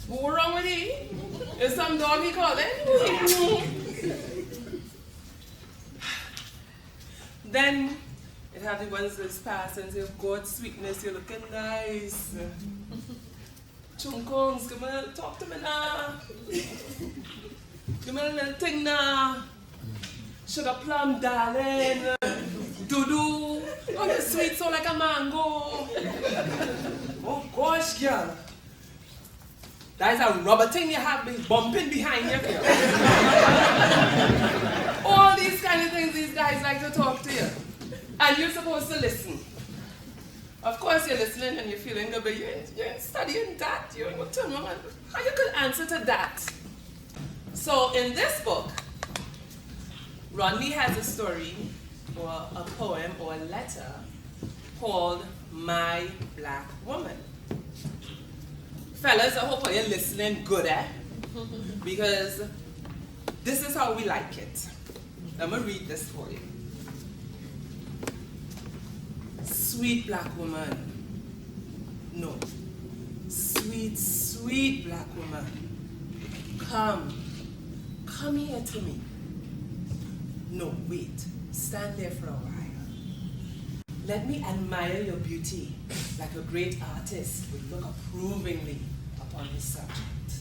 what wrong with he? Is some dog he calling? Then it have the ones that's pass and say, God's sweetness, you're looking nice. Chunkongs, come on, talk to me now. Come on, little thing now. Sugar plum, darling. Doo-doo. Oh, you're sweet, so like a mango. Oh, gosh, girl. That is a rubber thing you have been bumping behind you. All these kind of things these guys like to talk to you. And you're supposed to listen. Of course you're listening and you're feeling good, but you ain't studying that. You ain't turn around. How you could answer to that? So in this book, Rodney has a story, or a poem, or a letter called My Black Woman. Fellas, I hope you're listening good, because this is how we like it. I'm gonna read this for you. Sweet black woman. No. Sweet, sweet black woman. Come here to me. No, wait. Stand there for a while. Let me admire your beauty like a great artist would look approvingly upon his subject.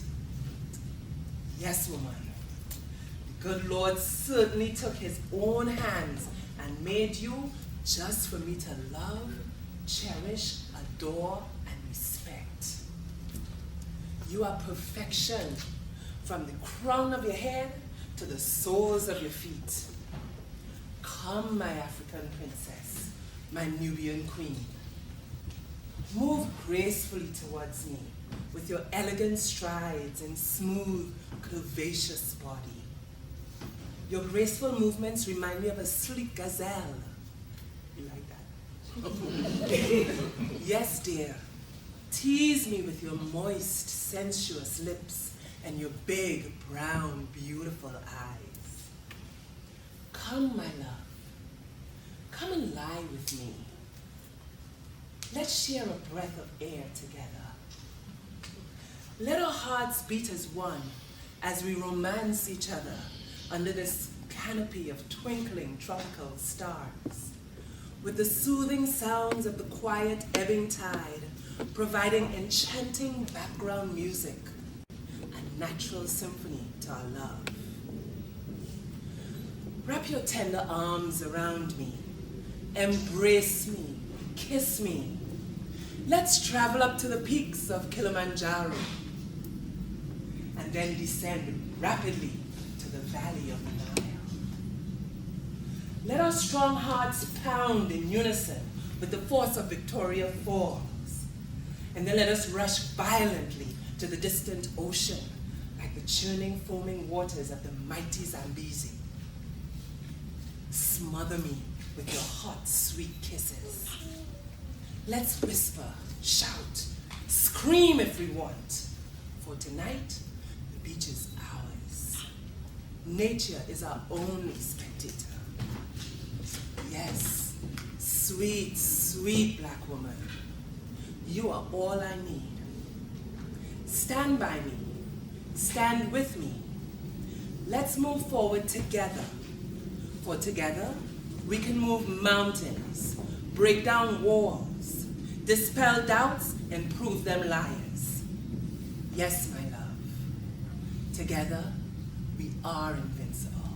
Yes, woman. The good Lord certainly took his own hands and made you just for me to love, cherish, adore, and respect. You are perfection from the crown of your head to the soles of your feet. Come, my African princess, my Nubian queen. Move gracefully towards me with your elegant strides and smooth, curvaceous body. Your graceful movements remind me of a sleek gazelle. You like that? Yes, dear. Tease me with your moist, sensuous lips and your big, brown, beautiful eyes. Come, my love. Come and lie with me. Let's share a breath of air together. Let our hearts beat as one as we romance each other under this canopy of twinkling tropical stars, with the soothing sounds of the quiet ebbing tide providing enchanting background music and natural symphony to our love. Wrap your tender arms around me, embrace me, kiss me. Let's travel up to the peaks of Kilimanjaro and then descend rapidly to the valley of the Nile. Let our strong hearts pound in unison with the force of Victoria Falls, and then let us rush violently to the distant ocean like the churning, foaming waters of the mighty Zambezi. Smother me with your hot, sweet kisses. Let's whisper, shout, scream, scream if we want. For tonight, the beach is ours. Nature is our only spectator. Yes, sweet, sweet black woman, you are all I need. Stand by me, stand with me. Let's move forward together. For together, we can move mountains, break down walls, dispel doubts, and prove them liars. Yes, my love, together we are invincible.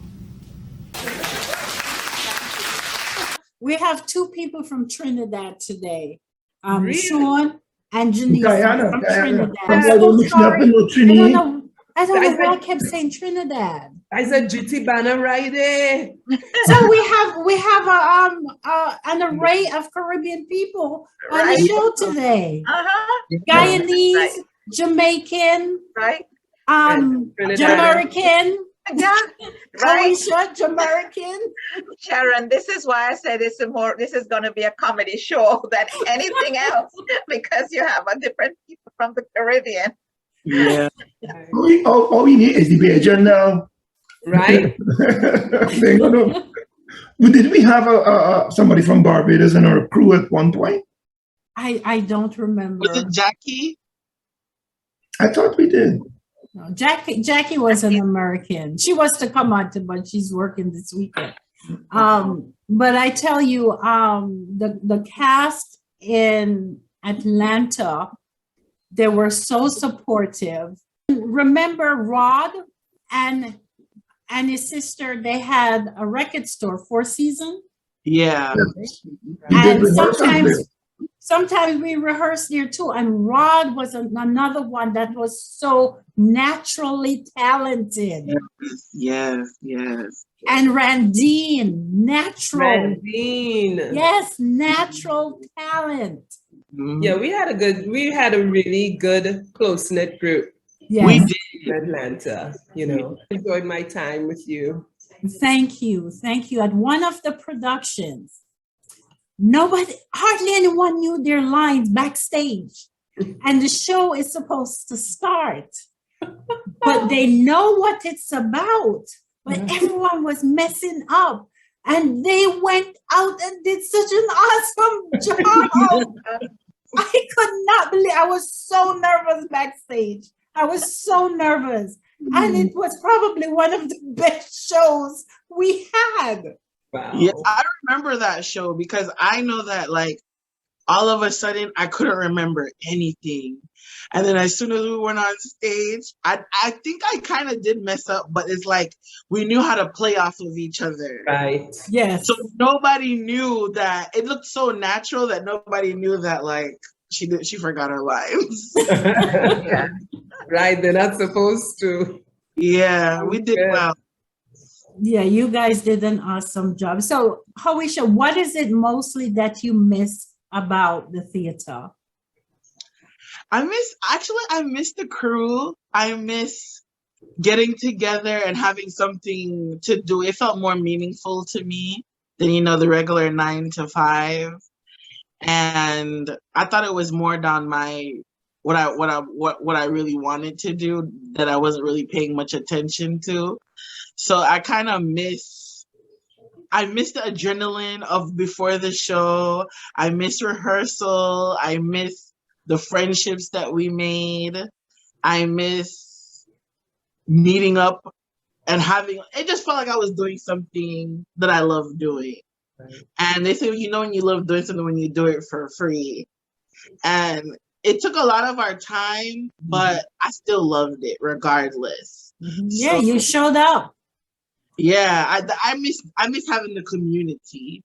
We have two people from Trinidad today. Really? Sean and Janice Diana, from Diana. Trinidad. I'm I'm so mixing up sorry. in with Trini. I don't know why I kept saying Trinidad. I said GT banner right there. So we have an array of Caribbean people on the show today. Guyanese, Right. Jamaican, Right. Trinidad. Jamaican. Yeah, right. Jamaican. Sharon, this is why I said this is going to be a comedy show than anything else, because you have a different people from the Caribbean. Yeah. All we need is the Bajan now. Right? They're gonna, did we have somebody from Barbados in our crew at one point? I don't remember. Was it Jackie? I thought we did. No, Jackie was an American. She was to come out, but she's working this weekend. But I tell you, the cast in Atlanta, they were so supportive. Remember Rod and his sister, they had a record store, Four Seasons. Yeah. And sometimes we rehearsed there too. And Rod was another one that was so naturally talented. Yes. And Randine, natural. Randine. Yes, natural talent. Yeah, we had a really good close-knit group. Yes. We did in Atlanta, Enjoyed my time with you. Thank you. At one of the productions, hardly anyone knew their lines backstage. And the show is supposed to start. But they know what it's about. But everyone was messing up. And they went out and did such an awesome job. I could not believe, I was so nervous backstage. I was so nervous. And it was probably one of the best shows we had. Wow. Yeah, I remember that show because I know that all of a sudden I couldn't remember anything. And then as soon as we went on stage, I think I kind of did mess up, but it's like we knew how to play off of each other. Right. Yes. So nobody knew that. It looked so natural that nobody knew that she forgot her lines. Yeah. Right, they're not supposed to. Yeah, we did well. Yeah, you guys did an awesome job. So, Hoisha, what is it mostly that you miss about the theater? I miss the crew. I miss getting together and having something to do. It felt more meaningful to me than, the regular 9 to 5. And I thought it was more down what I really wanted to do that I wasn't really paying much attention to. So I kind of miss the adrenaline of before the show. I miss rehearsal. I miss the friendships that we made. I miss meeting up and it just felt like I was doing something that I love doing. Right. And they say, when you love doing something when you do it for free. And it took a lot of our time, but I still loved it regardless. Yeah, so, you showed up. Yeah, I miss having the community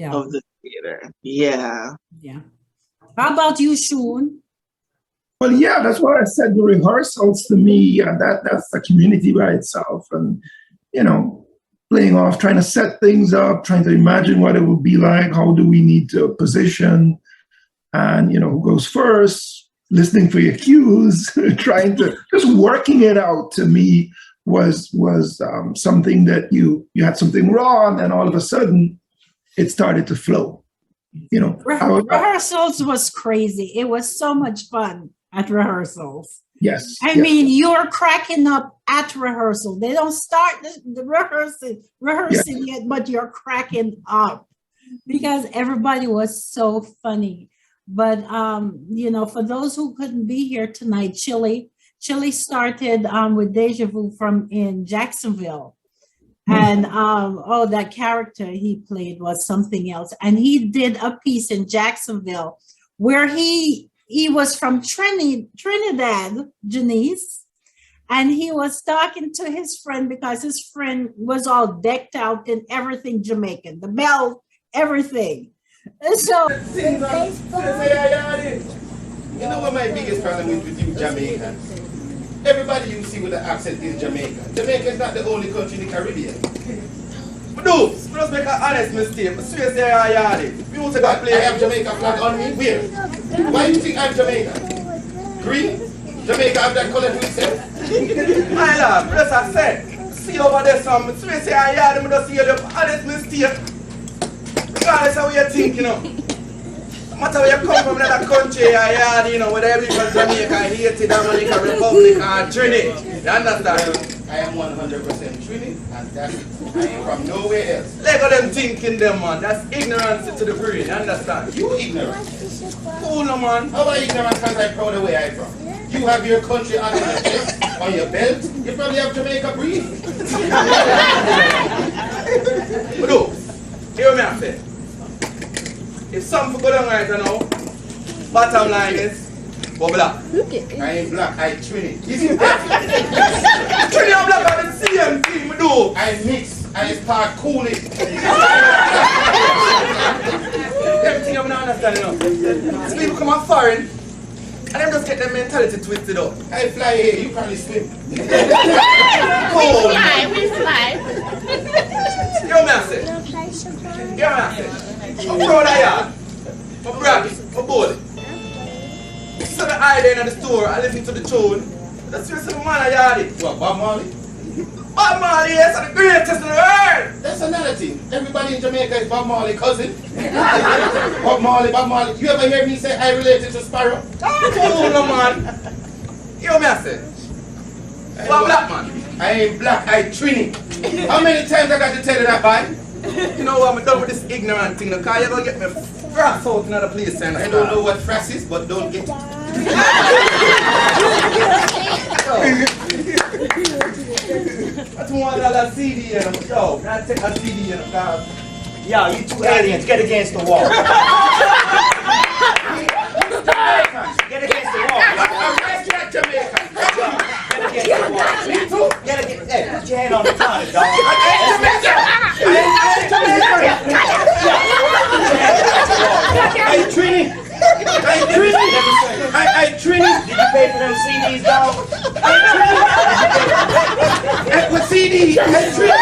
of the theater. Yeah. Yeah. How about you, Sean? Well, yeah, that's what I said. The rehearsals to me, that's a community by itself. And, playing off, trying to set things up, trying to imagine what it would be like. How do we need to position? And, who goes first? Listening for your cues, trying to just working it out to me was something that you had something raw, and then all of a sudden it started to flow. Rehearsals was crazy. It was so much fun. at rehearsals. Yes. I mean, you're cracking up at rehearsal. They don't start the rehearsing yet, but you're cracking up because everybody was so funny. But you know, for those who couldn't be here tonight, Chili started with Deja Vu from in Jacksonville. And oh, that character he played was something else. And he did a piece in Jacksonville where he was from Trinidad, Janice, and he was talking to his friend because his friend was all decked out in everything Jamaican, the belt, everything. And so You know what my biggest problem is with you Jamaicans? Everybody you see with the accent is Jamaican. Jamaica is not the only country in the Caribbean. But no, just make an honest mistake. But seriously, I have Jamaica flag on me. Where? Why do you think I'm Jamaican? Green? Jamaica have that color to itself. My love, as I said, see over there some. Seriously, I just see the honest mistake. Regardless of what you think, you know. No matter where you come from, another country, you know, whether you live in Jamaica, Haiti, Dominica Republic, or Trinidad. You understand? I am 100% Trinidad, and that's it. I ain't from nowhere else. Let go them thinking them, man. That's ignorance to the brain, you understand? You ignorant. Cool, no, man. How are you ignorant because I'm proud of where I'm from? You have your country on your chest, on your belt. You probably have Jamaica breathe. But no, hear me I say. If something go down right now, bottom line is, go black. I ain't black, I Trini. Trini and black are the same thing, we do. I mix, I start cooling. Everything I'm not understanding now. These people come out foreign, and them just get their mentality twisted up. I fly here, you probably swim. Cool. We fly. You know what I say? You know what I say? I'm proud of y'all. I'm bragging. I'm bold. So the idea in the store, I listen to the tune. That's just a man I yard. What, Bob Marley? Bob Marley, yes, the greatest in the world. That's another thing. Everybody in Jamaica is Bob Marley cousin. Bob Marley, Bob Marley. You ever hear me say I related to Sparrow? Oh, no, man. You know me I say? I'm black, man. I ain't black, I Trini. How many times I got to tell you that, boy? You know what, I'm done with this ignorant thing, because you're going to get me frass out in another place. And I don't know what frass is, but don't get it. That's $1 CD, yo. Can I take a CD, guys? Yo, you two aliens, get against the wall. Get against the wall. Get Jamaica. Get against the wall. Me too. Get against. Hey, put your hand on the counter, dog. Hey, Trini. Hey, Trini. Hey, Trini. Did you pay for them CDs, dog? Hey, what CD? Hey, Trini.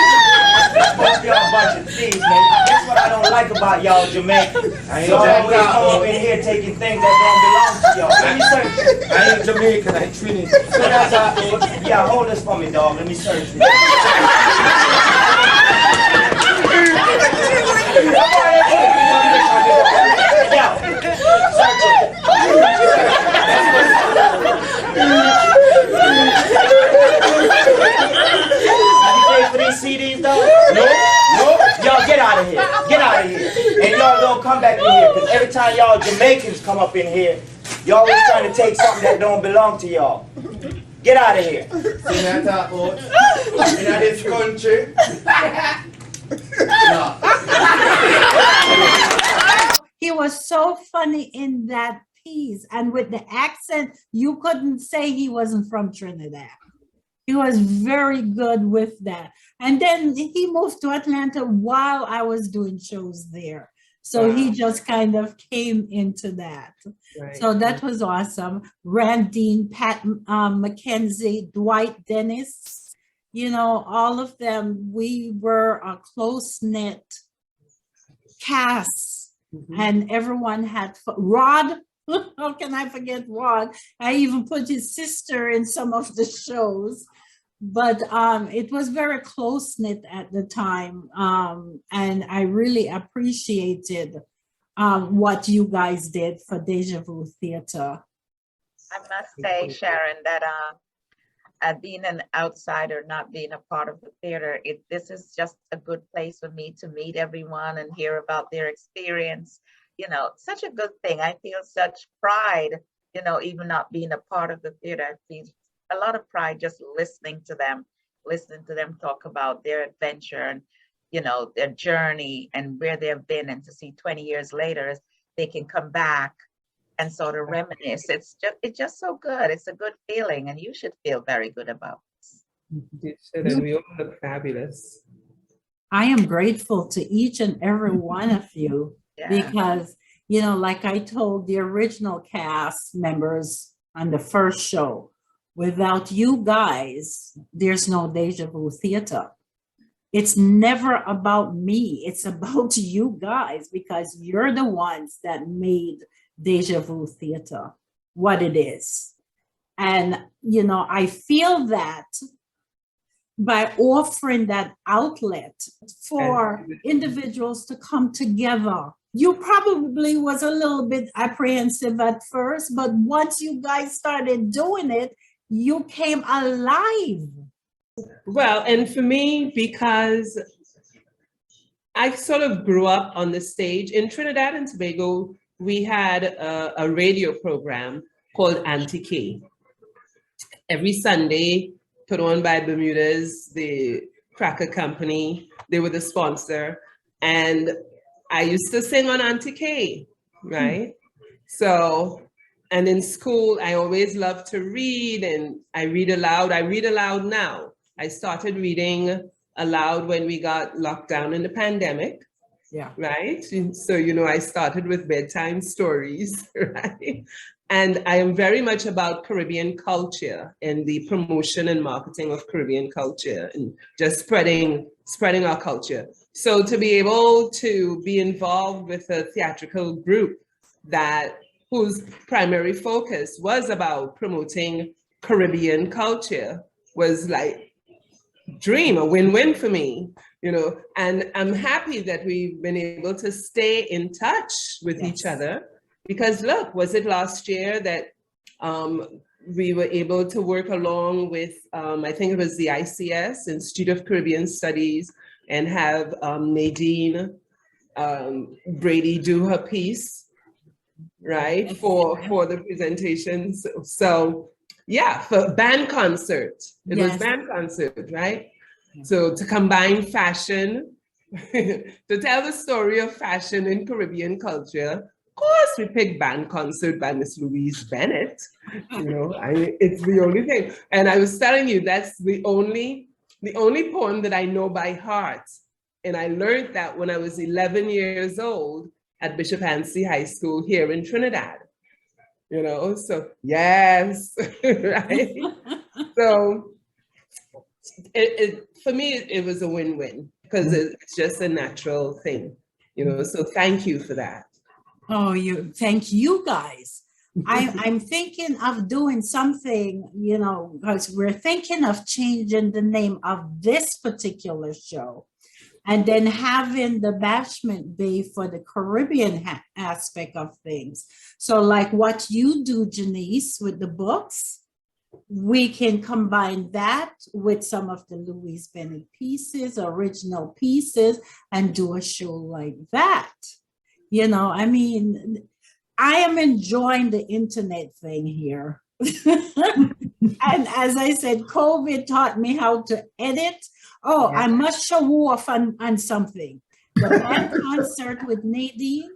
Y'all a bunch of thieves, man. That's what I don't like about y'all Jamaicans. Y'all always come up in here taking things that don't belong to y'all. Let me search it. I ain't Jamaican, I Trini. So that's yeah, hold this for me, dog. Let me search it. Yo, search it. For these CDs, though? No. Y'all get out of here. Get out of here. And y'all don't come back in here. Because every time y'all Jamaicans come up in here, y'all always trying to take something that don't belong to y'all. Get out of here. See that talk about? In this country. No. he was so funny in that piece. And with the accent, you couldn't say he wasn't from Trinidad. He was very good with that. And then he moved to Atlanta while I was doing shows there. So he just kind of came into that. Right. So that was awesome. Randine, Pat McKenzie, Dwight Dennis, you know, all of them, we were a close-knit cast. And everyone had Rod. How can I forget Rod? I even put his sister in some of the shows. But it was very close-knit at the time. And I really appreciated what you guys did for Deja Vu Theatre. I must say, Sharon, that being an outsider, not being a part of the theater, this is just a good place for me to meet everyone and hear about their experience. You know, such a good thing. I feel such pride, you know, even not being a part of the theater. I feel a lot of pride just listening to them talk about their adventure and, you know, their journey and where they've been, and to see 20 years later, they can come back and sort of reminisce. It's just so good. It's a good feeling, and you should feel very good about this. You should, and we all look fabulous. I am grateful to each and every one of you because, you know, like I told the original cast members on the first show, without you guys, there's no Deja Vu Theatre. It's never about me. It's about you guys, because you're the ones that made Deja Vu Theatre what it is. And, you know, I feel that by offering that outlet for individuals to come together. You probably was a little bit apprehensive at first, but once you guys started doing it, you came alive. Well, and for me, because I sort of grew up on the stage in Trinidad and Tobago, we had a radio program called Auntie K. Every Sunday, put on by Bermuda's, the cracker company. They were the sponsor. And I used to sing on Auntie K, right? So, and in school, I always loved to read, and I read aloud. I read aloud now. I started reading aloud when we got locked down in the pandemic. Yeah. Right? So, you know, I started with bedtime stories, right? And I am very much about Caribbean culture and the promotion and marketing of Caribbean culture and just spreading our culture. So to be able to be involved with a theatrical group whose primary focus was about promoting Caribbean culture was like a win-win for me, you know, and I'm happy that we've been able to stay in touch with each other, because look, was it last year that we were able to work along with, I think it was the ICS, Institute of Caribbean Studies, and have Nadine Brady do her piece, right, for the presentations. So yeah, for band concert. It was band concert, right? So to combine fashion, to tell the story of fashion in Caribbean culture, of course we picked band concert by Miss Louise Bennett. You know, it's the only thing. And I was telling you, that's the only poem that I know by heart. And I learned that when I was 11 years old at Bishop Hancy High School here in Trinidad. You know, so yes, right? So for me, it was a win-win, because it's just a natural thing, you know, so thank you for that. Oh, thank you guys. I'm thinking of doing something, you know, because we're thinking of changing the name of this particular show, and then having the Bashment Bay for the Caribbean aspect of things. So like what you do, Janice, with the books, we can combine that with some of the Louise Bennett pieces, original pieces, and do a show like that. You know, I mean, I am enjoying the internet thing here. And as I said, COVID taught me how to edit. Oh, I must show off on something. The band concert with Nadine,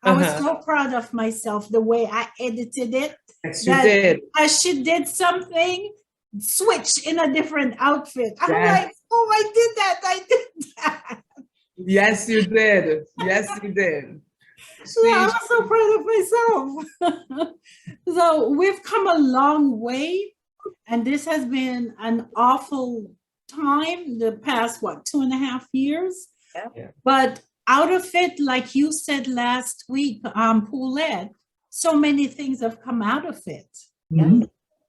I was so proud of myself, the way I edited it. Yes, you did. As she did something, switch in a different outfit. I'm like, oh, I did that. Yes, you did. Yes, you did. So I was so proud of myself. So we've come a long way, and this has been an awful time, the past, 2.5 years? Yeah. But out of it, like you said last week, Paulette, so many things have come out of it. Mm-hmm.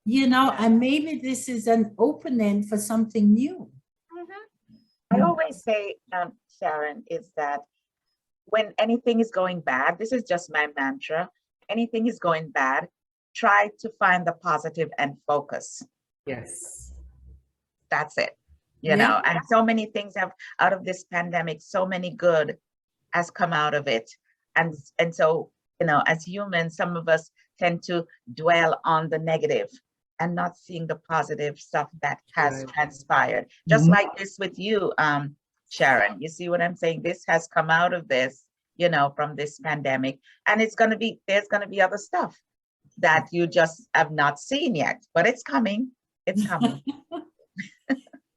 You know, and maybe this is an opening for something new. I always say, Sharon, is that when anything is going bad, this is just my mantra, anything is going bad, try to find the positive and focus. Yes. That's it. You know, and so many things have out of this pandemic, so many good has come out of it. And so, you know, as humans, some of us tend to dwell on the negative and not seeing the positive stuff that has transpired. Just like this with you, Sharon. You see what I'm saying? This has come out of this, you know, from this pandemic. And it's going to be, there's going to be other stuff that you just have not seen yet, but it's coming. It's coming.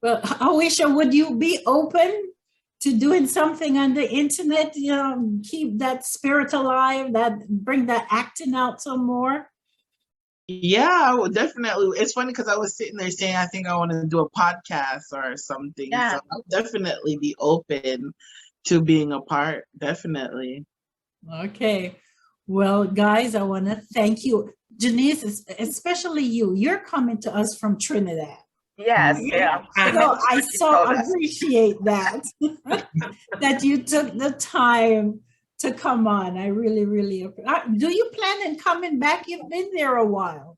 Well, Awisha, would you be open to doing something on the internet, you know, keep that spirit alive, that bring that acting out some more? Yeah, I would definitely. It's funny because I was sitting there saying, I think I want to do a podcast or something. Yeah. So I'll definitely be open to being a part. Definitely. Okay. Well, guys, I want to thank you. Janice, especially you. You're coming to us from Trinidad. Yes, yeah. So I so appreciate that, that you took the time to come on. I really, really, do you plan on coming back? You've been there a while.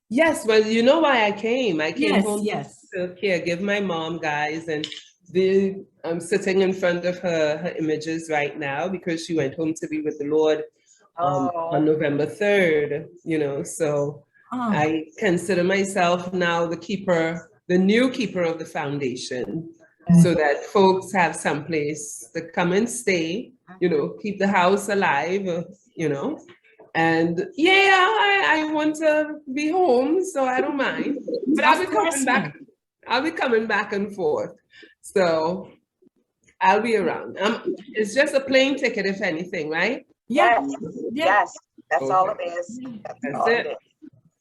Yes, well, you know why I came. I came home to give my mom, guys, and I'm sitting in front of her images right now because she went home to be with the Lord on November 3rd, you know, so I consider myself now the new keeper of the foundation, so that folks have some place to come and stay, you know, keep the house alive, you know. And I want to be home, so I don't mind. But I'll be coming back. I'll be coming back and forth. So I'll be around. It's just a plane ticket, if anything, right? Yes. That's all it is. That's it.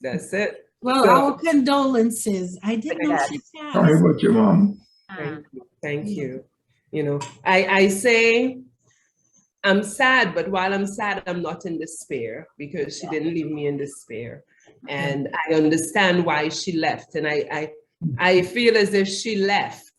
That's it. Well, So, our condolences. I didn't know she passed. Sorry about your mom. Thank you. You know, I say I'm sad, but while I'm sad, I'm not in despair because she didn't leave me in despair. And I understand why she left. And I feel as if she left.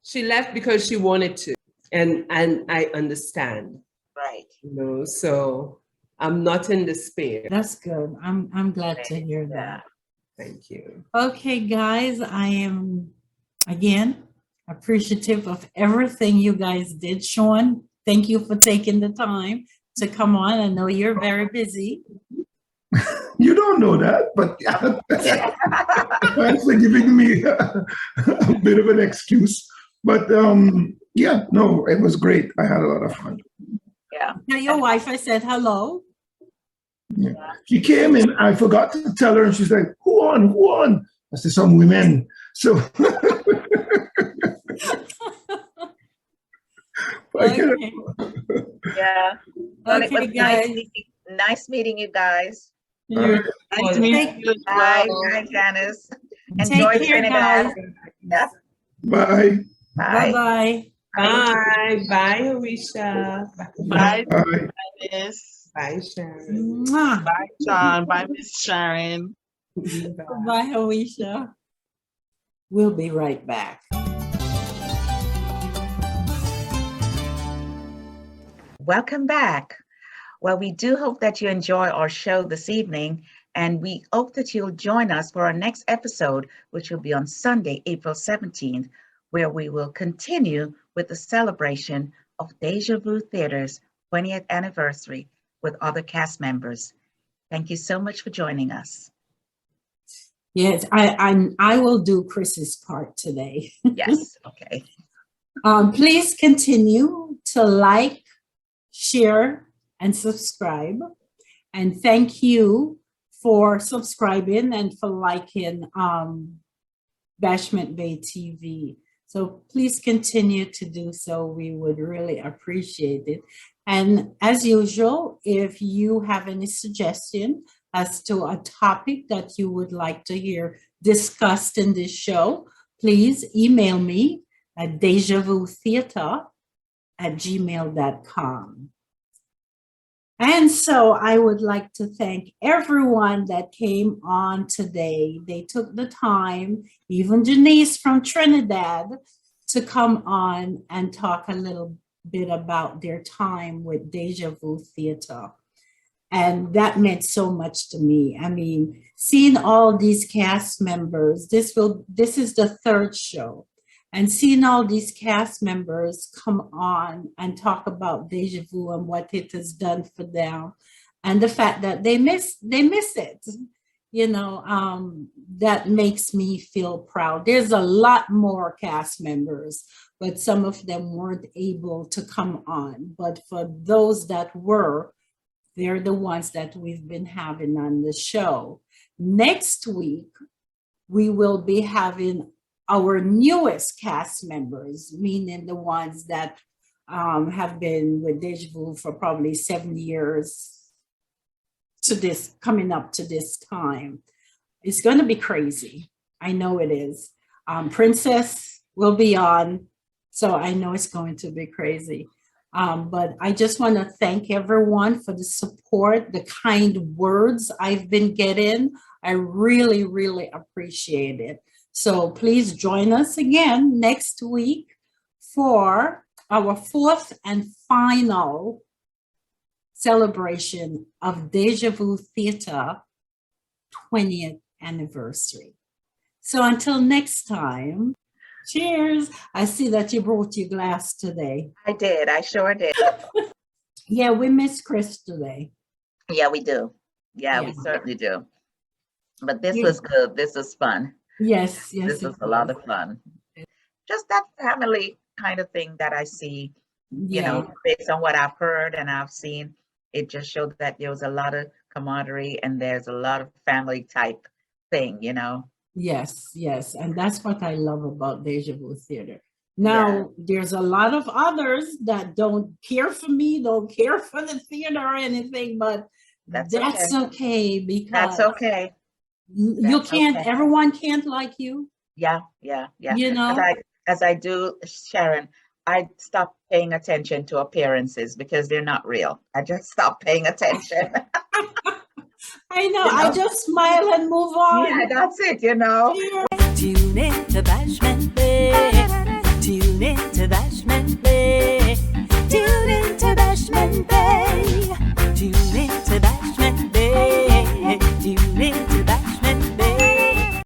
She left because she wanted to. And I understand. Right. You know, so I'm not in despair. That's good. I'm glad to hear that. Thank you. Okay, guys, I am again appreciative of everything you guys did. Sean, thank you for taking the time to come on. I know you're very busy. You don't know that, but thanks for giving me a bit of an excuse. But yeah, no, it was great. I had a lot of fun. Yeah. Now your wife, I said hello. Yeah. She came in, I forgot to tell her, and she's like, who on? I said, some women. So okay. Yeah. Well, Okay, it was guys. Nice meeting you guys. Nice meeting you. Bye, Janice. Take Enjoy care, Trinidad. guys. Yeah. Bye. Bye-bye. Bye. Bye, Arisha. Bye. Bye. Bye, Sharon. Mwah. Bye, John. Bye, Miss Sharon. Bye, Awisha. We'll be right back. Welcome back. Well, we do hope that you enjoy our show this evening, and we hope that you'll join us for our next episode, which will be on Sunday, April 17th, where we will continue with the celebration of Deja Vu Theatre's 20th anniversary with other cast members. Thank you so much for joining us. Yes, I will do Chris's part today. Yes, okay. Please continue to like, share, and subscribe. And thank you for subscribing and for liking Bashment Bay TV. So please continue to do so. We would really appreciate it. And as usual, if you have any suggestion as to a topic that you would like to hear discussed in this show, please email me at dejavutheatre@gmail.com. And so I would like to thank everyone that came on today. They took the time, even Janice from Trinidad, to come on and talk a little bit about their time with Deja Vu Theatre. And that meant so much to me. I mean, seeing all these cast members, this is the third show, and seeing all these cast members come on and talk about Deja Vu and what it has done for them, and the fact that they miss it, you know, that makes me feel proud. There's a lot more cast members, but some of them weren't able to come on. But for those that were, they're the ones that we've been having on the show. Next week, we will be having our newest cast members, meaning the ones that have been with Deja Vu for probably 7 years to this, coming up to this time. It's going to be crazy. I know it is. Princess will be on, so I know it's going to be crazy. But I just want to thank everyone for the support, the kind words I've been getting. I really, really appreciate it. So please join us again next week for our 4th and final celebration of Deja Vu Theatre 20th anniversary. So until next time, cheers. I see that you brought your glass today. I did. I sure did. Yeah, we miss Chris today. Yeah, we do. Yeah, we certainly do. But this was good. This was fun. Yes, This was a lot of fun. Just that family kind of thing that I see, you know, based on what I've heard and I've seen, it just showed that there was a lot of camaraderie and there's a lot of family type thing, you know. Yes, yes. And that's what I love about Deja Vu Theatre. Now, there's a lot of others that don't care for me, don't care for the theater or anything, but that's okay because that's okay. You can't, everyone can't like you. Yeah. You know, as I do, Sharon, I stopped paying attention to appearances because they're not real. I just stopped paying attention. I know, I just smile and move on. Yeah, that's it, you know. Tune in to Bashment Bay.